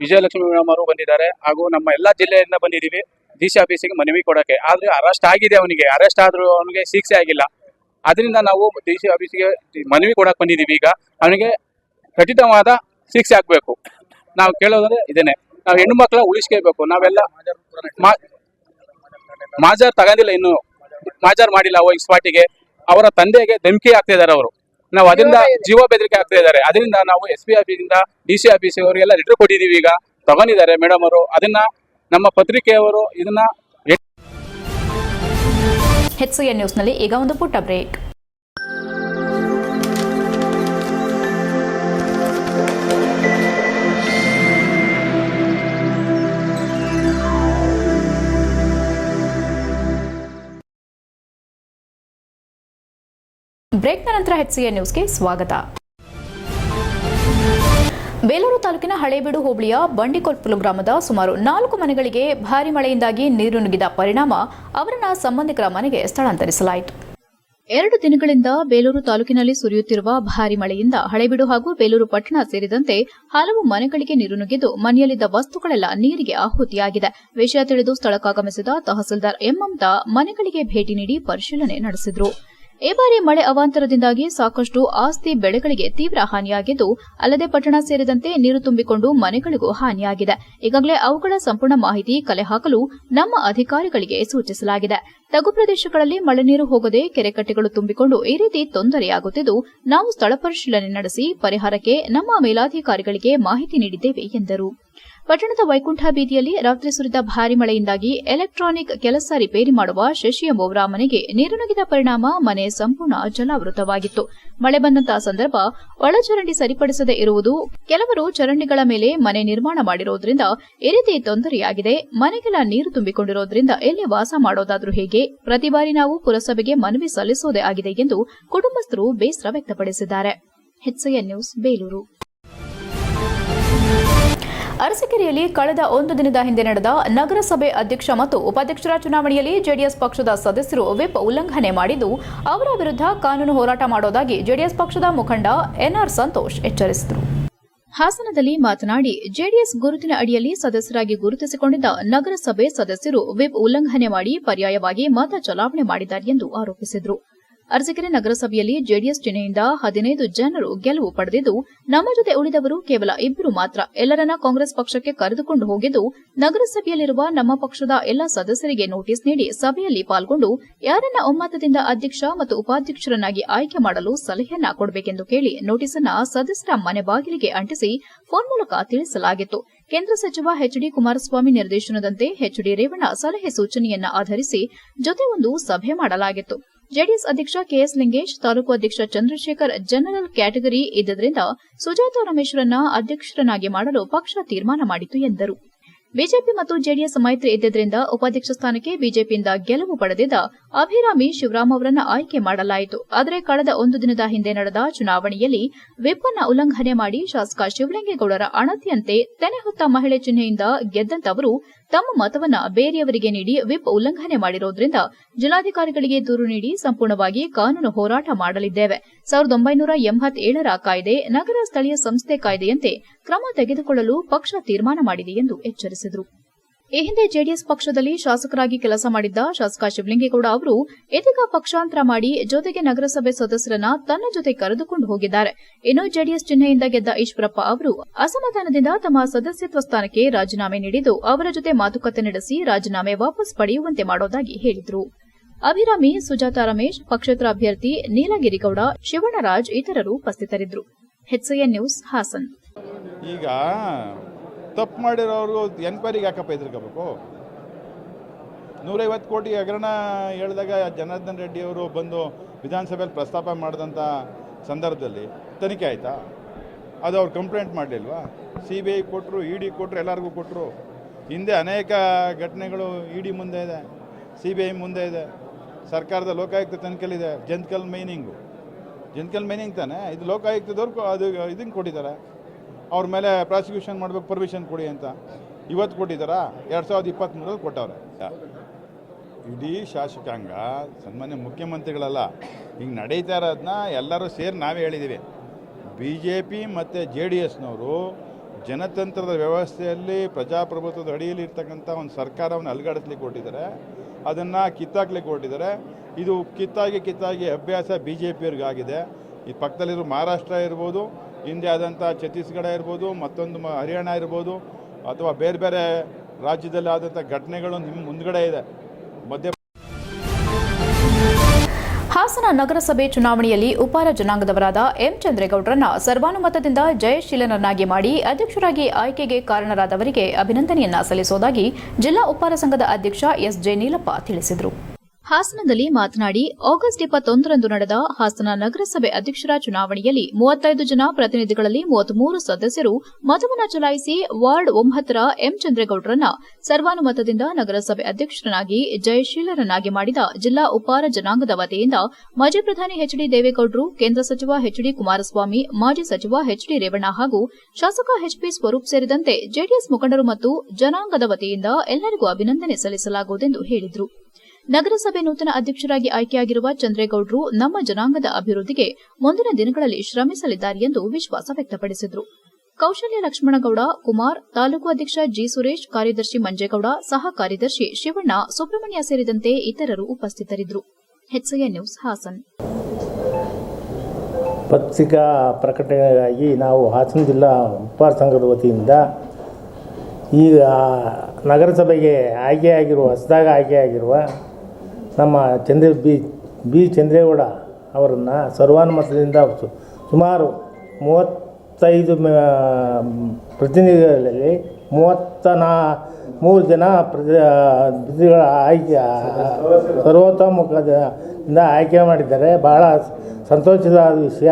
ವಿಜಯಲಕ್ಷ್ಮಿ ಮೇಡಮ್ ಅವರು ಬಂದಿದ್ದಾರೆ ಹಾಗೂ ನಮ್ಮ ಎಲ್ಲ ಜಿಲ್ಲೆಯಿಂದ ಬಂದಿದ್ದೀವಿ DC ಆಫೀಸಿಗೆ ಮನವಿ ಕೊಡೋಕ್ಕೆ. ಆದರೆ ಅರೆಸ್ಟ್ ಆಗಿದೆ, ಅವನಿಗೆ ಅರೆಸ್ಟ್ ಆದರೂ ಅವನಿಗೆ ಶಿಕ್ಷೆ ಆಗಿಲ್ಲ. ಅದರಿಂದ ನಾವು DC ಆಫೀಸಿಗೆ ಮನವಿ ಕೊಡಕ್ಕೆ ಬಂದಿದ್ದೀವಿ. ಈಗ ಅವನಿಗೆ ಕಠಿಣವಾದ ಶಿಕ್ಷೆ ಆಗಬೇಕು. ನಾವು ಕೇಳೋದಂದ್ರೆ ಇದೇನೆ, ನಾವು ಹೆಣ್ಣು ಮಕ್ಕಳ ಉಳಿಸ್ಕೋಬೇಕು. ನಾವೆಲ್ಲ ಮಾಜಾರ್ ತಗೊಂಡಿಲ್ಲ, ಇನ್ನು ಮಾಜಾರ್ ಮಾಡಿಲ್ಲ. ಹೋಗಿ ಸ್ಪಾಟಿಗೆ ಅವರ ತಂದೆಗೆ ಧಮಕಿ ಆಗ್ತಾ ಇದ್ದಾರೆ ಅವರು. ನಾವು ಅದರಿಂದ ಜೀವ ಬೆದರಿಕೆ ಆಗ್ತಾ ಇದ್ದಾರೆ. ಅದರಿಂದ ನಾವು SP ಆಫೀಸಿಂದ DC ಆಫೀಸ್ ಅವರಿಗೆಲ್ಲ ಲೆಟರ್ ಕೊಟ್ಟಿದ್ದೀವಿ. ಈಗ ತಗೊಂಡಿದ್ದಾರೆ ಮೇಡಮ್ ಅವರು. ಅದನ್ನ ನಮ್ಮ ಪತ್ರಿಕೆಯವರು ಇದನ್ನ HCN ನ್ಯೂಸ್ನಲ್ಲಿ ಈಗ ಒಂದು ಪುಟ್ಟ ಬ್ರೇಕ್. ಬ್ರೇಕ್ನ ನಂತರ HCN ನ್ಯೂಸ್ಗೆ ಸ್ವಾಗತ. ಬೇಲೂರು ತಾಲೂಕಿನ ಹಳೇಬೀಡು ಹೋಬಳಿಯ ಬಂಡಿಕೊಪ್ಪಲು ಗ್ರಾಮದ ಸುಮಾರು 4 ಮನೆಗಳಿಗೆ ಭಾರೀ ಮಳೆಯಿಂದಾಗಿ ನೀರು ನುಗ್ಗಿದ ಪರಿಣಾಮ ಅವರನ್ನ ಸಂಬಂಧಿಕರ ಮನೆಗೆ ಸ್ಥಳಾಂತರಿಸಲಾಯಿತು. 2 ದಿನಗಳಿಂದ ಬೇಲೂರು ತಾಲೂಕಿನಲ್ಲಿ ಸುರಿಯುತ್ತಿರುವ ಭಾರೀ ಮಳೆಯಿಂದ ಹಳೇಬೀಡು ಹಾಗೂ ಬೇಲೂರು ಪಟ್ಟಣ ಸೇರಿದಂತೆ ಹಲವು ಮನೆಗಳಿಗೆ ನೀರು ನುಗ್ಗಿದ್ದು ಮನೆಯಲ್ಲಿದ್ದ ವಸ್ತುಗಳೆಲ್ಲ ನೀರಿಗೆ ಆಹುತಿಯಾಗಿದೆ. ವಿಷಯ ತಿಳಿದು ಸ್ಥಳಕ್ಕಾಗಮಿಸಿದ ತಹಸೀಲ್ದಾರ್ ಮಮತಾ ಮನೆಗಳಿಗೆ ಭೇಟಿ ನೀಡಿ ಪರಿಶೀಲನೆ ನಡೆಸಿದರು. ಈ ಬಾರಿ ಮಳೆ ಅವಾಂತರದಿಂದಾಗಿ ಸಾಕಷ್ಟು ಆಸ್ತಿ ಬೆಳೆಗಳಿಗೆ ತೀವ್ರ ಹಾನಿಯಾಗಿದ್ದು, ಅಲ್ಲದೆ ಪಟ್ಟಣ ಸೇರಿದಂತೆ ನೀರು ತುಂಬಿಕೊಂಡು ಮನೆಗಳಿಗೂ ಹಾನಿಯಾಗಿದೆ. ಈಗಾಗಲೇ ಅವುಗಳ ಸಂಪೂರ್ಣ ಮಾಹಿತಿ ಕಲೆ ಹಾಕಲು ನಮ್ಮ ಅಧಿಕಾರಿಗಳಿಗೆ ಸೂಚಿಸಲಾಗಿದೆ. ತಗ್ಗು ಪ್ರದೇಶಗಳಲ್ಲಿ ಮಳೆ ನೀರು ಹೋಗದೆ ಕೆರೆಕಟ್ಟೆಗಳು ತುಂಬಿಕೊಂಡು ಈ ರೀತಿ ತೊಂದರೆಯಾಗುತ್ತಿದ್ದು, ನಾವು ಸ್ಥಳ ಪರಿಶೀಲನೆ ನಡೆಸಿ ಪರಿಹಾರಕ್ಕೆ ನಮ್ಮ ಮೇಲಾಧಿಕಾರಿಗಳಿಗೆ ಮಾಹಿತಿ ನೀಡಿದ್ದೇವೆ ಎಂದರು. ಪಟ್ಟಣದ ವೈಕುಂಠ ಬೀದಿಯಲ್ಲಿ ರಾತ್ರಿ ಸುರಿದ ಭಾರೀ ಮಳೆಯಿಂದಾಗಿ ಎಲೆಕ್ಟ್ರಾನಿಕ್ ಕೆಲಸ ರಿಪೇರಿ ಮಾಡುವ ಶಶಿ ಎಂಬುವರ ಮನೆಗೆ ನೀರು ನುಗ್ಗಿದ ಪರಿಣಾಮ ಮನೆ ಸಂಪೂರ್ಣ ಜಲಾವೃತವಾಗಿತ್ತು. ಮಳೆ ಬಂದಂತಹ ಸಂದರ್ಭ ಒಳಚರಂಡಿ ಸರಿಪಡಿಸದೇ ಇರುವುದು, ಕೆಲವರು ಚರಂಡಿಗಳ ಮೇಲೆ ಮನೆ ನಿರ್ಮಾಣ ಮಾಡಿರುವುದರಿಂದ ಈ ರೀತಿ ತೊಂದರೆಯಾಗಿದೆ. ಮನೆಗೆಲ್ಲ ನೀರು ತುಂಬಿಕೊಂಡಿರುವುದರಿಂದ ಎಲ್ಲಿ ವಾಸ ಮಾಡೋದಾದ್ರೂ ಹೇಗೆ? ಪ್ರತಿ ಬಾರಿ ನಾವು ಪುರಸಭೆಗೆ ಮನವಿ ಸಲ್ಲಿಸೋದೇ ಆಗಿದೆ ಎಂದು ಕುಟುಂಬಸ್ಥರು ಬೇಸರ ವ್ಯಕ್ತಪಡಿಸಿದ್ದಾರೆ. HCN news Belur. ಅರಸೀಕೆರೆಯಲ್ಲಿ ಕಳೆದ 1 ದಿನದ ಹಿಂದೆ ನಡೆದ ನಗರಸಭೆ ಅಧ್ಯಕ್ಷ ಮತ್ತು ಉಪಾಧ್ಯಕ್ಷರ ಚುನಾವಣೆಯಲ್ಲಿ ಜೆಡಿಎಸ್ ಪಕ್ಷದ ಸದಸ್ಯರು ವಿಪ್ ಉಲ್ಲಂಘನೆ ಮಾಡಿದ್ದು, ಅವರ ವಿರುದ್ಧ ಕಾನೂನು ಹೋರಾಟ ಮಾಡೋದಾಗಿ ಜೆಡಿಎಸ್ ಪಕ್ಷದ ಮುಖಂಡ NR ಸಂತೋಷ್ ಎಚ್ಚರಿಸಿದರು. ಹಾಸನದಲ್ಲಿ ಮಾತನಾಡಿ, ಜೆಡಿಎಸ್ ಗುರುತಿನ ಅಡಿಯಲ್ಲಿ ಸದಸ್ಯರಾಗಿ ಗುರುತಿಸಿಕೊಂಡಿದ್ದ ನಗರಸಭೆ ಸದಸ್ಯರು ವಿಪ್ ಉಲ್ಲಂಘನೆ ಮಾಡಿ ಪರ್ಯಾಯವಾಗಿ ಮತ ಚಲಾವಣೆ ಮಾಡಿದ್ದಾರೆ ಎಂದು ಆರೋಪಿಸಿದರು. ಅರಸೀಕೆರೆ ನಗರಸಭೆಯಲ್ಲಿ ಜೆಡಿಎಸ್ ಚಿಹ್ನೆಯಿಂದ 15 ಜನರು ಗೆಲುವು ಪಡೆದಿದ್ದು, ನಮ್ಮ ಜೊತೆ ಉಳಿದವರು ಕೇವಲ 2 ಮಾತ್ರ. ಎಲ್ಲರನ್ನ ಕಾಂಗ್ರೆಸ್ ಪಕ್ಷಕ್ಕೆ ಕರೆದುಕೊಂಡು ಹೋಗಿದ್ದು, ನಗರಸಭೆಯಲ್ಲಿರುವ ನಮ್ಮ ಪಕ್ಷದ ಎಲ್ಲ ಸದಸ್ಯರಿಗೆ ನೋಟಿಸ್ ನೀಡಿ ಸಭೆಯಲ್ಲಿ ಪಾಲ್ಗೊಂಡು ಯಾರನ್ನ ಒಮ್ಮತದಿಂದ ಅಧ್ಯಕ್ಷ ಮತ್ತು ಉಪಾಧ್ಯಕ್ಷರನ್ನಾಗಿ ಆಯ್ಕೆ ಮಾಡಲು ಸಲಹೆಯನ್ನ ಕೊಡಬೇಕೆಂದು ಕೇಳಿ ನೋಟಿಸ್ ಅನ್ನ ಸದಸ್ಯರ ಮನೆ ಬಾಗಿಲಿಗೆ ಅಂಟಿಸಿ ಫೋನ್ ಮೂಲಕ ತಿಳಿಸಲಾಗಿತ್ತು. ಕೇಂದ್ರ ಸಚಿವ HD ಕುಮಾರಸ್ವಾಮಿ ನಿರ್ದೇಶನದಂತೆ HD ರೇವಣ್ಣ ಸಲಹೆ ಸೂಚನೆಯನ್ನ ಆಧರಿಸಿ ಜೊತೆ ಒಂದು ಸಭೆ ಮಾಡಲಾಗಿತ್ತು. ಜೆಡಿಎಸ್ ಅಧ್ಯಕ್ಷ KS ಲಿಂಗೇಶ್, ತಾಲೂಕು ಅಧ್ಯಕ್ಷ ಚಂದ್ರಶೇಖರ್ ಜನರಲ್ ಕ್ಯಾಟಗರಿ ಇದ್ದದರಿಂದ ಸುಜಾತಾ ರಮೇಶ್ರನ್ನ ಅಧ್ಯಕ್ಷರನ್ನಾಗಿ ಮಾಡಲು ಪಕ್ಷ ತೀರ್ಮಾನ ಮಾಡಿತು ಎಂದರು. ಬಿಜೆಪಿ ಮತ್ತು ಜೆಡಿಎಸ್ ಮೈತ್ರಿ ಇದ್ದದರಿಂದ ಉಪಾಧ್ಯಕ್ಷ ಸ್ಥಾನಕ್ಕೆ ಬಿಜೆಪಿಯಿಂದ ಗೆಲುವು ಪಡೆದಿದ್ದ ಅಭಿರಾಮಿ ಶಿವರಾಮ್ ಅವರನ್ನ ಆಯ್ಕೆ ಮಾಡಲಾಯಿತು. ಆದರೆ ಕಳೆದ 1 ದಿನದ ಹಿಂದೆ ನಡೆದ ಚುನಾವಣೆಯಲ್ಲಿ ವಿಪ್ ಅನ್ನ ಉಲ್ಲಂಘನೆ ಮಾಡಿ ಶಾಸಕ ಶಿವಲಿಂಗೇಗೌಡರ ಅಣತಿಯಂತೆ ತೆನೆ ಹೊತ್ತ ಮಹಿಳೆ ಚಿಹ್ನೆಯಿಂದ ಗೆದ್ದಂತವರು ತಮ್ಮ ಮತವನ್ನ ಬೇರೆಯವರಿಗೆ ನೀಡಿ ವಿಪ್ ಉಲ್ಲಂಘನೆ ಮಾಡಿರುವುದರಿಂದ ಜಿಲ್ಲಾಧಿಕಾರಿಗಳಿಗೆ ದೂರು ನೀಡಿ ಸಂಪೂರ್ಣವಾಗಿ ಕಾನೂನು ಹೋರಾಟ ಮಾಡಲಿದ್ದೇವೆ. 1987ರ ಕಾಯ್ದೆ, ನಗರ ಸ್ಥಳೀಯ ಸಂಸ್ಥೆ ಕಾಯ್ದೆಯಂತೆ ಕ್ರಮ ತೆಗೆದುಕೊಳ್ಳಲು ಪಕ್ಷ ತೀರ್ಮಾನ ಮಾಡಿದೆ ಎಂದು ಎಚ್ಚರಿಸಿದರು. ಈ ಹಿಂದೆ ಜೆಡಿಎಸ್ ಪಕ್ಷದಲ್ಲಿ ಶಾಸಕರಾಗಿ ಕೆಲಸ ಮಾಡಿದ್ದ ಶಾಸಕ ಶಿವಲಿಂಗೇಗೌಡ ಅವರು ಇದೀಗ ಪಕ್ಷಾಂತರ ಮಾಡಿ ಜೊತೆಗೆ ನಗರಸಭೆ ಸದಸ್ಯರನ್ನ ತನ್ನ ಜೊತೆ ಕರೆದುಕೊಂಡು ಹೋಗಿದ್ದಾರೆ. ಇನ್ನು ಜೆಡಿಎಸ್ ಚಿಹ್ನೆಯಿಂದ ಗೆದ್ದ ಈಶ್ವರಪ್ಪ ಅವರು ಅಸಮಾಧಾನದಿಂದ ತಮ್ಮ ಸದಸ್ಯತ್ವ ಸ್ಥಾನಕ್ಕೆ ರಾಜೀನಾಮೆ ನೀಡಿದ್ದು, ಅವರ ಜೊತೆ ಮಾತುಕತೆ ನಡೆಸಿ ರಾಜೀನಾಮೆ ವಾಪಸ್ ಪಡೆಯುವಂತೆ ಮಾಡೋದಾಗಿ ಹೇಳಿದರು. ಅಭಿರಾಮಿ, ಸುಜಾತಾ ರಮೇಶ್, ಪಕ್ಷೇತರ ಅಭ್ಯರ್ಥಿ ನೀಲಗಿರಿಗೌಡ, ಶಿವಣ್ಣರಾಜ್ ಇತರರು ಉಪಸ್ಥಿತರಿದ್ದರು. HCN news Hassan. ಈಗ ತಪ್ಪು ಮಾಡಿರೋರು ಎನ್ಕ್ವೈರಿಗೆ ಯಾಕಪ್ಪ ಎದುರ್ಕೋಬೇಕು? 150 ಕೋಟಿ ಹಗರಣ ಹೇಳಿದಾಗ ಜನಾರ್ದನ್ ರೆಡ್ಡಿ ಅವರು ಬಂದು ವಿಧಾನಸಭೆಯಲ್ಲಿ ಪ್ರಸ್ತಾಪ ಮಾಡಿದಂಥ ಸಂದರ್ಭದಲ್ಲಿ ತನಿಖೆ ಆಯಿತಾ? ಅದು ಅವ್ರು ಕಂಪ್ಲೇಂಟ್ ಮಾಡಲಿಲ್ವಾ? CBI ಕೊಟ್ಟರು, ED ಕೊಟ್ಟರು, ಎಲ್ಲರಿಗೂ ಕೊಟ್ಟರು. ಹಿಂದೆ ಅನೇಕ ಘಟನೆಗಳು ED ಮುಂದೆ ಇದೆ, CBI ಮುಂದೆ ಇದೆ, ಸರ್ಕಾರದ ಲೋಕಾಯುಕ್ತ ತನಿಖೆಲಿದೆ. ಜಂತ್ಕಲ್ ಮೈನಿಂಗ್ ತಾನೆ ಇದು, ಲೋಕಾಯುಕ್ತದವ್ರು ಅದು ಇದನ್ನು ಕೊಟ್ಟಿದ್ದಾರೆ. ಅವ್ರ ಮೇಲೆ ಪ್ರಾಸಿಕ್ಯೂಷನ್ ಮಾಡಬೇಕು, ಪರ್ಮಿಷನ್ ಕೊಡಿ ಅಂತ ಇವತ್ತು ಕೊಟ್ಟಿದ್ದಾರಾ? 2023 ಕೊಟ್ಟವ್ರೆ. ಇಡೀ ಶಾಸಕಾಂಗ ಸನ್ಮಾನ್ಯ ಮುಖ್ಯಮಂತ್ರಿಗಳಲ್ಲ, ಹಿಂಗೆ ನಡೀತಾ ಇರೋದನ್ನ ಎಲ್ಲರೂ ಸೇರಿ ನಾವೇ ಹೇಳಿದ್ದೀವಿ. BJP ಮತ್ತು JDSನವರು ಜನತಂತ್ರದ ವ್ಯವಸ್ಥೆಯಲ್ಲಿ ಪ್ರಜಾಪ್ರಭುತ್ವದ ಅಡಿಯಲ್ಲಿ ಇರ್ತಕ್ಕಂಥ ಒಂದು ಸರ್ಕಾರವನ್ನು ಅಲುಗಾಡಿಸ್ಲಿಕ್ಕೆ ಕೊಟ್ಟಿದ್ದಾರೆ, ಅದನ್ನು ಕಿತ್ತಾಕ್ಲಿಕ್ಕೆ ಕೊಟ್ಟಿದ್ದಾರೆ. ಇದು ಕಿತ್ತಾಗಿ ಅಭ್ಯಾಸ BJPಯವ್ರಿಗಾಗಿದೆ. ಈ ಪಕ್ಕದಲ್ಲಿರೋ ಮಹಾರಾಷ್ಟ್ರ ಇರ್ಬೋದು, ಹಿಂದೆ ಆದಂಥ ಛತ್ತೀಸ್ಗಢ ಇರ್ಬೋದು, ಮತ್ತೊಂದು ಹರಿಯಾಣ ಇರ್ಬೋದು, ಅಥವಾ ಬೇರೆ ಬೇರೆ ರಾಜ್ಯದಲ್ಲಿ ಆದಂಥ ಘಟನೆಗಳು ನಿಮ್ಮ ಮುಂದ್ಗಡೆ ಇದೆ. ಹಾಸನ ನಗರಸಭೆ ಚುನಾವಣೆಯಲ್ಲಿ ಉಪಾರ ಜನಾಂಗದವರಾದ ಎಂ ಚಂದ್ರೇಗೌಡರನ್ನ ಸರ್ವಾನುಮತದಿಂದ ಜಯಶೀಲನನ್ನಾಗಿ ಮಾಡಿ ಅಧ್ಯಕ್ಷರಾಗಿ ಆಯ್ಕೆಗೆ ಕಾರಣರಾದವರಿಗೆ ಅಭಿನಂದನೆಯನ್ನ ಸಲ್ಲಿಸುವುದಾಗಿ ಜಿಲ್ಲಾ ಉಪ್ಪಾರ ಸಂಘದ ಅಧ್ಯಕ್ಷ SJ ನೀಲಪ್ಪ ತಿಳಿಸಿದರು. ಹಾಸನದಲ್ಲಿ ಮಾತನಾಡಿ, ಆಗಸ್ಟ್ 21ರಂದು ನಡೆದ ಹಾಸನ ನಗರಸಭೆ ಅಧ್ಯಕ್ಷರ ಚುನಾವಣೆಯಲ್ಲಿ 35 ಜನ ಪ್ರತಿನಿಧಿಗಳಲ್ಲಿ 33 ಸದಸ್ಯರು ಮತವನ್ನು ಚಲಾಯಿಸಿ ವಾರ್ಡ್ 9ರ ಎಂ ಚಂದ್ರೇಗೌಡರನ್ನ ಸರ್ವಾನುಮತದಿಂದ ನಗರಸಭೆ ಅಧ್ಯಕ್ಷರನ್ನಾಗಿ ಜಯಶೀಲರನ್ನಾಗಿ ಮಾಡಿದ ಜಿಲ್ಲಾ ಉಪ್ಪಾರ ಜನಾಂಗದ ವತಿಯಿಂದ ಮಾಜಿ ಪ್ರಧಾನಿ HD ದೇವೇಗೌಡರು, ಕೇಂದ್ರ ಸಚಿವ HD ಕುಮಾರಸ್ವಾಮಿ, ಮಾಜಿ ಸಚಿವ HD ರೇವಣ್ಣ ಹಾಗೂ ಶಾಸಕ HP ಸ್ವರೂಪ್ ಸೇರಿದಂತೆ ಜೆಡಿಎಸ್ ಮುಖಂಡರು ಮತ್ತು ಜನಾಂಗದ ವತಿಯಿಂದ ಎಲ್ಲರಿಗೂ ಅಭಿನಂದನೆ ಸಲ್ಲಿಸಲಾಗುವುದೆಂದು ಹೇಳಿದರು. ನಗರಸಭೆ ನೂತನ ಅಧ್ಯಕ್ಷರಾಗಿ ಆಯ್ಕೆಯಾಗಿರುವ ಚಂದ್ರೇಗೌಡರು ನಮ್ಮ ಜನಾಂಗದ ಅಭಿವೃದ್ಧಿಗೆ ಮುಂದಿನ ದಿನಗಳಲ್ಲಿ ಶ್ರಮಿಸಲಿದ್ದಾರೆ ಎಂದು ವಿಶ್ವಾಸ ವ್ಯಕ್ತಪಡಿಸಿದರು. ಕೌಶಲ್ಯ ಲಕ್ಷ್ಮಣಗೌಡ, ಕುಮಾರ್, ತಾಲೂಕು ಅಧ್ಯಕ್ಷ G. ಸುರೇಶ್, ಕಾರ್ಯದರ್ಶಿ ಮಂಜೇಗೌಡ, ಸಹ ಕಾರ್ಯದರ್ಶಿ ಶಿವಣ್ಣ, ಸುಬ್ರಹ್ಮಣ್ಯ ಸೇರಿದಂತೆ ಇತರರು ಉಪಸ್ಥಿತರಿದ್ದರು. HCN news Hassan. ಪತ್ರಿಕಾ ಪ್ರಕಟಣೆಗಾಗಿ ನಾವು ಹಾಸನ ಜಿಲ್ಲಾ ಉಪ್ಪಾರ ಸಂಘದ ವತಿಯಿಂದ ಈಗ ನಗರಸಭೆಗೆ ಹೊಸದಾಗಿ ಆಯ್ಕೆಯಾಗಿರುವ ನಮ್ಮ ಬಿ ಚಂದ್ರೇಗೌಡ ಅವರನ್ನು ಸರ್ವಾನುಮತದಿಂದ ಸುಮಾರು 35 ಪ್ರತಿನಿಧಿಗಳಲ್ಲಿ 33 ಜನ ಪ್ರತಿನಿಧಿಗಳ ಆಯ್ಕೆ ಸರ್ವತೋಮುಖದಿಂದ ಆಯ್ಕೆ ಮಾಡಿದ್ದಾರೆ. ಬಹಳ ಸಂತೋಷದ ವಿಷಯ.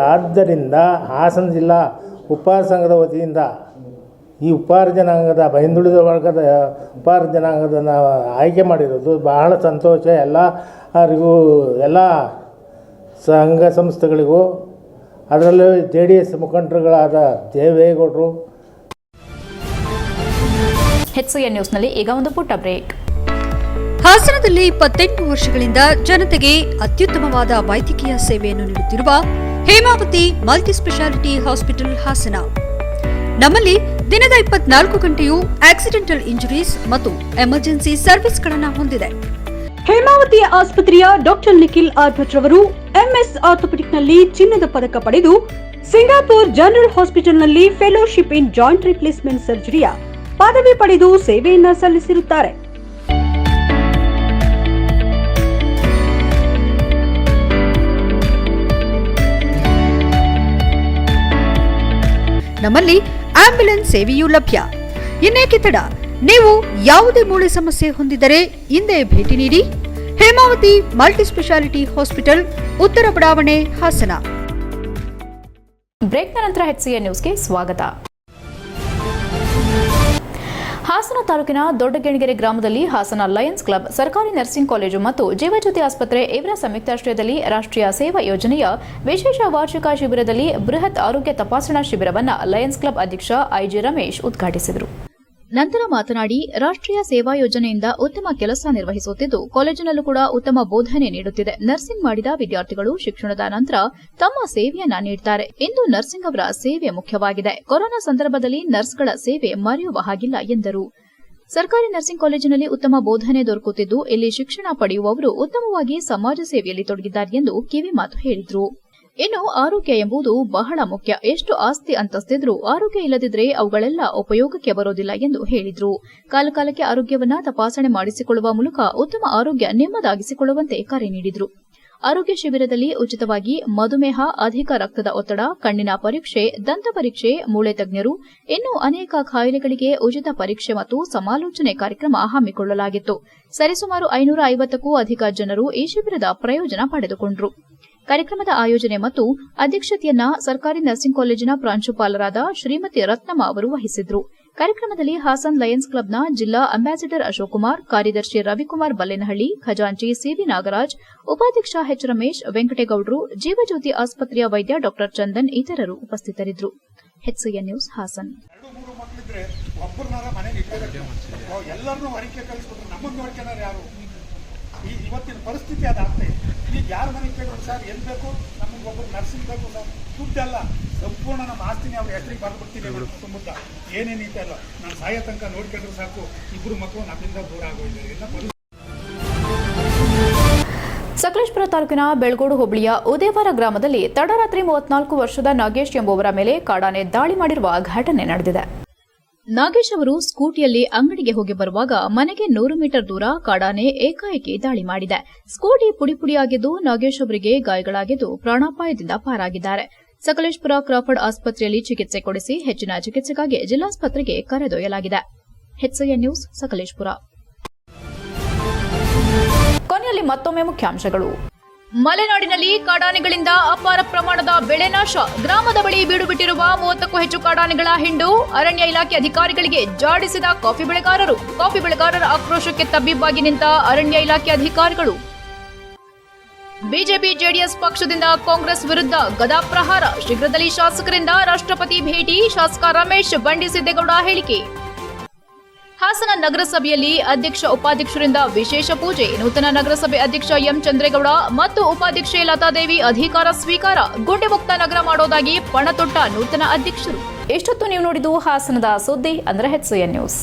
ಆದ್ದರಿಂದ ಹಾಸನ ಜಿಲ್ಲಾ ಉಪ್ಪಾರ ಸಂಘದ ವತಿಯಿಂದ ಈ ಉಪ್ಪಾರ ಜನಾಂಗದ ಹಿಂದುಳಿದ ವರ್ಗದ ಉಪ್ಪಾರ ಜನಾಂಗದ ಆಯ್ಕೆ ಮಾಡಿರೋದು ಬಹಳ ಸಂತೋಷ. ಎಲ್ಲರಿಗೂ, ಎಲ್ಲ ಸಂಘ ಸಂಸ್ಥೆಗಳಿಗೂ, ಅದರಲ್ಲೂ JDS ಮುಖಂಡರುಗಳಾದ ದೇವೇಗೌಡರು. HCN ನ್ಯೂಸ್ನಲ್ಲಿ ಈಗ ಒಂದು ಪುಟ್ಟ ಬ್ರೇಕ್. ಹಾಸನದಲ್ಲಿ 28 ವರ್ಷಗಳಿಂದ ಜನತೆಗೆ ಅತ್ಯುತ್ತಮವಾದ ವೈದ್ಯಕೀಯ ಸೇವೆಯನ್ನು ನೀಡುತ್ತಿರುವ Hemavathi multi speciality hospital Hassan. ನಮ್ಮಲ್ಲಿ ದಿನದ 24 ಗಂಟೆಯೂ ಆಕ್ಸಿಡೆಂಟಲ್ ಇಂಜುರೀಸ್ ಮತ್ತು ಎಮರ್ಜೆನ್ಸಿ ಸರ್ವಿಸ್ಗಳನ್ನು ಹೊಂದಿದೆ. ಹೇಮಾವತಿ ಆಸ್ಪತ್ರೆಯ ಡಾಕ್ಟರ್ ನಿಖಿಲ್ ಆರ್ಭಟ್ ರವರು MS ಆರ್ಥೋಪೆಡಿಕ್ನಲ್ಲಿ ಚಿನ್ನದ ಪದಕ ಪಡೆದು ಸಿಂಗಾಪುರ್ ಜನರಲ್ ಹಾಸ್ಪಿಟಲ್ನಲ್ಲಿ ಫೆಲೋಶಿಪ್ ಇನ್ ಜಾಯಿಂಟ್ ರಿಪ್ಲೇಸ್ಮೆಂಟ್ ಸರ್ಜರಿಯ ಪದವಿ ಪಡೆದು ಸೇವೆಯನ್ನ ಸಲ್ಲಿಸಿರುತ್ತಾರೆ. ನಮ್ಮಲ್ಲಿ ಆಂಬ್ಯುಲೆನ್ಸ್ ಸೇವೆಯೂ ಲಭ್ಯ. ಇನ್ನೇಕೆ ತಡ? ನೀವು ಯಾವುದೇ ಮೂಳೆ ಸಮಸ್ಯೆ ಹೊಂದಿದರೆ ಇಂದೇ ಭೇಟಿ ನೀಡಿ ಹೇಮಾವತಿ ಮಲ್ಟಿ ಸ್ಪೆಷಾಲಿಟಿ ಹಾಸ್ಪಿಟಲ್, ಉತ್ತರ ಬಡಾವಣೆ, ಹಾಸನ. ಬ್ರೇಕ್ನ ನಂತರ HCN ನ್ಯೂಸ್ಗೆ ಸ್ವಾಗತ. ಹಾಸನ ತಾಲೂಕಿನ ದೊಡ್ಡಗೆಣಗೆರೆ ಗ್ರಾಮದಲ್ಲಿ ಹಾಸನ ಲಯನ್ಸ್ ಕ್ಲಬ್, ಸರ್ಕಾರಿ ನರ್ಸಿಂಗ್ ಕಾಲೇಜು ಮತ್ತು ಜೀವಜ್ಯೋತಿ ಆಸ್ಪತ್ರೆ ಇವರ ಸಂಯುಕ್ತಾಶ್ರಯದಲ್ಲಿ ರಾಷ್ಟ್ರೀಯ ಸೇವಾ ಯೋಜನೆಯ ವಿಶೇಷ ವಾರ್ಷಿಕ ಶಿಬಿರದಲ್ಲಿ ಬೃಹತ್ ಆರೋಗ್ಯ ತಪಾಸಣಾ ಶಿಬಿರವನ್ನು ಲಯನ್ಸ್ ಕ್ಲಬ್ ಅಧ್ಯಕ್ಷ IG ರಮೇಶ್ ಉದ್ಘಾಟಿಸಿದರು. ನಂತರ ಮಾತನಾಡಿ, ರಾಷ್ಟ್ರೀಯ ಸೇವಾ ಯೋಜನೆಯಿಂದ ಉತ್ತಮ ಕೆಲಸ ನಿರ್ವಹಿಸುತ್ತಿದ್ದು ಕಾಲೇಜಿನಲ್ಲೂ ಕೂಡ ಉತ್ತಮ ಬೋಧನೆ ನೀಡುತ್ತಿದೆ. ನರ್ಸಿಂಗ್ ಮಾಡಿದ ವಿದ್ಯಾರ್ಥಿಗಳು ಶಿಕ್ಷಣದ ನಂತರ ತಮ್ಮ ಸೇವೆಯನ್ನ ನೀಡುತ್ತಾರೆ. ಇಂದು ನರ್ಸಿಂಗ್ ಅವರ ಸೇವೆ ಮುಖ್ಯವಾಗಿದೆ. ಕೊರೋನಾ ಸಂದರ್ಭದಲ್ಲಿ ನರ್ಸ್ಗಳ ಸೇವೆ ಮರೆಯುವ ಹಾಗಿಲ್ಲ ಎಂದರು. ಸರ್ಕಾರಿ ನರ್ಸಿಂಗ್ ಕಾಲೇಜಿನಲ್ಲಿ ಉತ್ತಮ ಬೋಧನೆ ದೊರಕುತ್ತಿದ್ದು ಇಲ್ಲಿ ಶಿಕ್ಷಣ ಪಡೆಯುವವರು ಉತ್ತಮವಾಗಿ ಸಮಾಜ ಸೇವೆಯಲ್ಲಿ ತೊಡಗಿದ್ದಾರೆ ಎಂದು ಕಿವಿಮಾತು ಹೇಳಿದರು. ಇನ್ನು ಆರೋಗ್ಯ ಎಂಬುದು ಬಹಳ ಮುಖ್ಯ. ಎಷ್ಟು ಆಸ್ತಿ ಅಂತಸ್ತಿದ್ರೂ ಆರೋಗ್ಯ ಇಲ್ಲದಿದ್ರೆ ಅವುಗಳೆಲ್ಲ ಉಪಯೋಗಕ್ಕೆ ಬರೋದಿಲ್ಲ ಎಂದು ಹೇಳಿದರು. ಕಾಲಕಾಲಕ್ಕೆ ಆರೋಗ್ಯವನ್ನ ತಪಾಸಣೆ ಮಾಡಿಸಿಕೊಳ್ಳುವ ಮೂಲಕ ಉತ್ತಮ ಆರೋಗ್ಯ ನಿಮ್ಮದಾಗಿಸಿಕೊಳ್ಳುವಂತೆ ಕರೆ ನೀಡಿದರು. ಆರೋಗ್ಯ ಶಿಬಿರದಲ್ಲಿ ಉಚಿತವಾಗಿ ಮಧುಮೇಹ, ಅಧಿಕ ರಕ್ತದ ಒತ್ತಡ, ಕಣ್ಣಿನ ಪರೀಕ್ಷೆ, ದಂತ ಪರೀಕ್ಷೆ, ಮೂಳೆ ತಜ್ಞರು, ಇನ್ನೂ ಅನೇಕ ಕಾಯಿಲೆಗಳಿಗೆ ಉಚಿತ ಪರೀಕ್ಷೆ ಮತ್ತು ಸಮಾಲೋಚನೆ ಕಾರ್ಯಕ್ರಮ ಹಮ್ಮಿಕೊಳ್ಳಲಾಗಿತ್ತು. ಸರಿಸುಮಾರು 550ಕ್ಕೂ ಅಧಿಕ ಜನರು ಈ ಶಿಬಿರದ ಪ್ರಯೋಜನ ಪಡೆದುಕೊಂಡರು. ಕಾರ್ಯಕ್ರಮದ ಆಯೋಜನೆ ಮತ್ತು ಅಧ್ಯಕ್ಷತೆಯನ್ನ ಸರ್ಕಾರಿ ನರ್ಸಿಂಗ್ ಕಾಲೇಜಿನ ಪ್ರಾಂಶುಪಾಲರಾದ ಶ್ರೀಮತಿ ರತ್ನಮ್ಮ ಅವರು ವಹಿಸಿದ್ರು. ಕಾರ್ಯಕ್ರಮದಲ್ಲಿ ಹಾಸನ್ ಲಯನ್ಸ್ ಕ್ಲಬ್ನ ಜಿಲ್ಲಾ ಅಂಬಾಸಿಡರ್ ಅಶೋಕ್ ಕುಮಾರ್, ಕಾರ್ಯದರ್ಶಿ ರವಿಕುಮಾರ್ ಬಲ್ಲೇನಹಳ್ಳಿ, ಖಜಾಂಚಿ CV ನಾಗರಾಜ್, ಉಪಾಧ್ಯಕ್ಷ H ರಮೇಶ್, ವೆಂಕಟೇಗೌಡರು, ಜೀವಜ್ಯೋತಿ ಆಸ್ಪತ್ರೆಯ ವೈದ್ಯ ಡಾ ಚಂದನ್ ಇತರರು ಉಪಸ್ಥಿತರಿದ್ದರು. HCN news Haasan. ಒಬ್ಬರನ್ನಾರ ಮನೆಗೆ ಇಟ್ಕೋಬೇಕು, ಎಲ್ಲರನ್ನೂ ಹೊರಗೆ ಕಳಿಸ್ಬಿಟ್ರೆ ನಮ್ಮನ್ನು ನೋಡ್ಕೊಳೋರು ಯಾರು? ಇವತ್ತಿನ ಪರಿಸ್ಥಿತಿ ಅದಾಗ್ತಾ ಇದೆ. ಈಗ ಯಾರು ಮನೆಗೆ ಕೇಳಿದ್ರು ಸರ್ ಎಲ್ಲಿ ಬೇಕು, ನಮಗೆ ಒಬ್ಬರು ನರ್ಸಿಂಗ್ ಬೇಕು ಸರ್, ದುಡ್ಡಲ್ಲ, ಸಂಪೂರ್ಣ ನಮ್ಮ ಆಸ್ತಿನಿ ಅವ್ರ ಹೆಸರಿಗೆ ಬರ್ಬಿಡ್ತೀನಿ ಕುಟುಂಬದ ಏನೇನೈತೆ ಅಲ್ಲ, ನಾನು ಸಾಯೋ ತನಕ ನೋಡ್ಕೊಂಡ್ರೆ ಸಾಕು, ಇಬ್ಬರು ಮಕ್ಕಳು ನಮ್ಮಿಂದ ದೂರ ಆಗೋಗಿದ್ದಾರೆ. ಎಲ್ಲ ಸಕಲೇಶಪುರ ತಾಲೂಕಿನ ಬೆಳಗೋಡು ಹೋಬಳಿಯ ಉದೇವರ ಗ್ರಾಮದಲ್ಲಿ ತಡರಾತ್ರಿ 34 ವರ್ಷದ ನಾಗೇಶ್ ಎಂಬುವರ ಮೇಲೆ ಕಾಡಾನೆ ದಾಳಿ ಮಾಡಿರುವ ಘಟನೆ ನಡೆದಿದೆ. ನಾಗೇಶ್ ಅವರು ಸ್ಕೂಟಿಯಲ್ಲಿ ಅಂಗಡಿಗೆ ಹೋಗಿ ಬರುವಾಗ ಮನೆಗೆ 100 ಮೀಟರ್ ದೂರ ಕಾಡಾನೆ ಏಕಾಏಕಿ ದಾಳಿ ಮಾಡಿದೆ. ಸ್ಕೂಟಿ ಪುಡಿಪುಡಿಯಾಗಿದ್ದು ನಾಗೇಶ್ ಅವರಿಗೆ ಗಾಯಗಳಾಗಿದ್ದು ಪ್ರಾಣಾಪಾಯದಿಂದ ಪಾರಾಗಿದ್ದಾರೆ. ಸಕಲೇಶಪುರ ಕ್ರಾಫರ್ಡ್ ಆಸ್ಪತ್ರೆಯಲ್ಲಿ ಚಿಕಿತ್ಸೆ ಕೊಡಿಸಿ ಹೆಚ್ಚಿನ ಚಿಕಿತ್ಸೆಗಾಗಿ ಜಿಲ್ಲಾಸ್ಪತ್ರೆಗೆ ಕರೆದೊಯ್ಯಲಾಗಿದೆ. HCN news Sakleshpur. ಕೊನೆಯಲ್ಲಿ ಮತ್ತೊಮ್ಮೆ ಮುಖ್ಯಾಂಶಗಳು. ಮಲೆನಾಡಿನಲ್ಲಿ ಕಾಡಾನೆಗಳಿಂದ ಅಪಾರ ಪ್ರಮಾಣದ ಬೆಳೆ ನಾಶ. ಗ್ರಾಮದ ಬಳಿ ಬೀಡು ಬಿಟ್ಟಿರುವ 30ಕ್ಕೂ ಹೆಚ್ಚು ಕಾಡಾನೆಗಳ ಹಿಂಡು. ಅರಣ್ಯ ಇಲಾಖೆ ಅಧಿಕಾರಿಗಳಿಗೆ ಜಾಡಿಸಿದ ಕಾಫಿ ಬೆಳೆಗಾರರು. ಕಾಫಿ ಬೆಳೆಗಾರರ ಆಕ್ರೋಶಕ್ಕೆ ತಬ್ಬಿಬ್ಬಾಗಿ ನಿಂತ ಅರಣ್ಯ ಇಲಾಖೆ ಅಧಿಕಾರಿಗಳು. ಬಿಜೆಪಿ ಜೆಡಿಎಸ್ ಪಕ್ಷದಿಂದ ಕಾಂಗ್ರೆಸ್ ವಿರುದ್ಧ ಗದಾಪ್ರಹಾರ. ಶೀಘ್ರದಲ್ಲಿ ಶಾಸಕರಿಂದ ರಾಷ್ಟ್ರಪತಿ ಭೇಟಿ. ಶಾಸಕ ರಮೇಶ್ ಬಂಡಿಸಿದ್ದೇಗೌಡ ಹೇಳಿಕೆ. ಹಾಸನ ನಗರಸಭೆಯಲ್ಲಿ ಅಧ್ಯಕ್ಷ ಉಪಾಧ್ಯಕ್ಷರಿಂದ ವಿಶೇಷ ಪೂಜೆ. ನೂತನ ನಗರಸಭೆ ಅಧ್ಯಕ್ಷ ಎಂ ಚಂದ್ರೇಗೌಡ ಮತ್ತು ಉಪಾಧ್ಯಕ್ಷೆ ಲತಾದೇವಿ ಅಧಿಕಾರ ಸ್ವೀಕಾರ. ಗುಂಡೆ ಮುಕ್ತ ನಗರ ಮಾಡೋದಾಗಿ ಪಣತೊಟ್ಟ ನೂತನ ಅಧ್ಯಕ್ಷರು. ಎಷ್ಟೊತ್ತು ನೀವು ನೋಡಿದ್ದು ಹಾಸನದ ಸುದ್ದಿ ಅಂದ್ರೆ HCN ನ್ಯೂಸ್.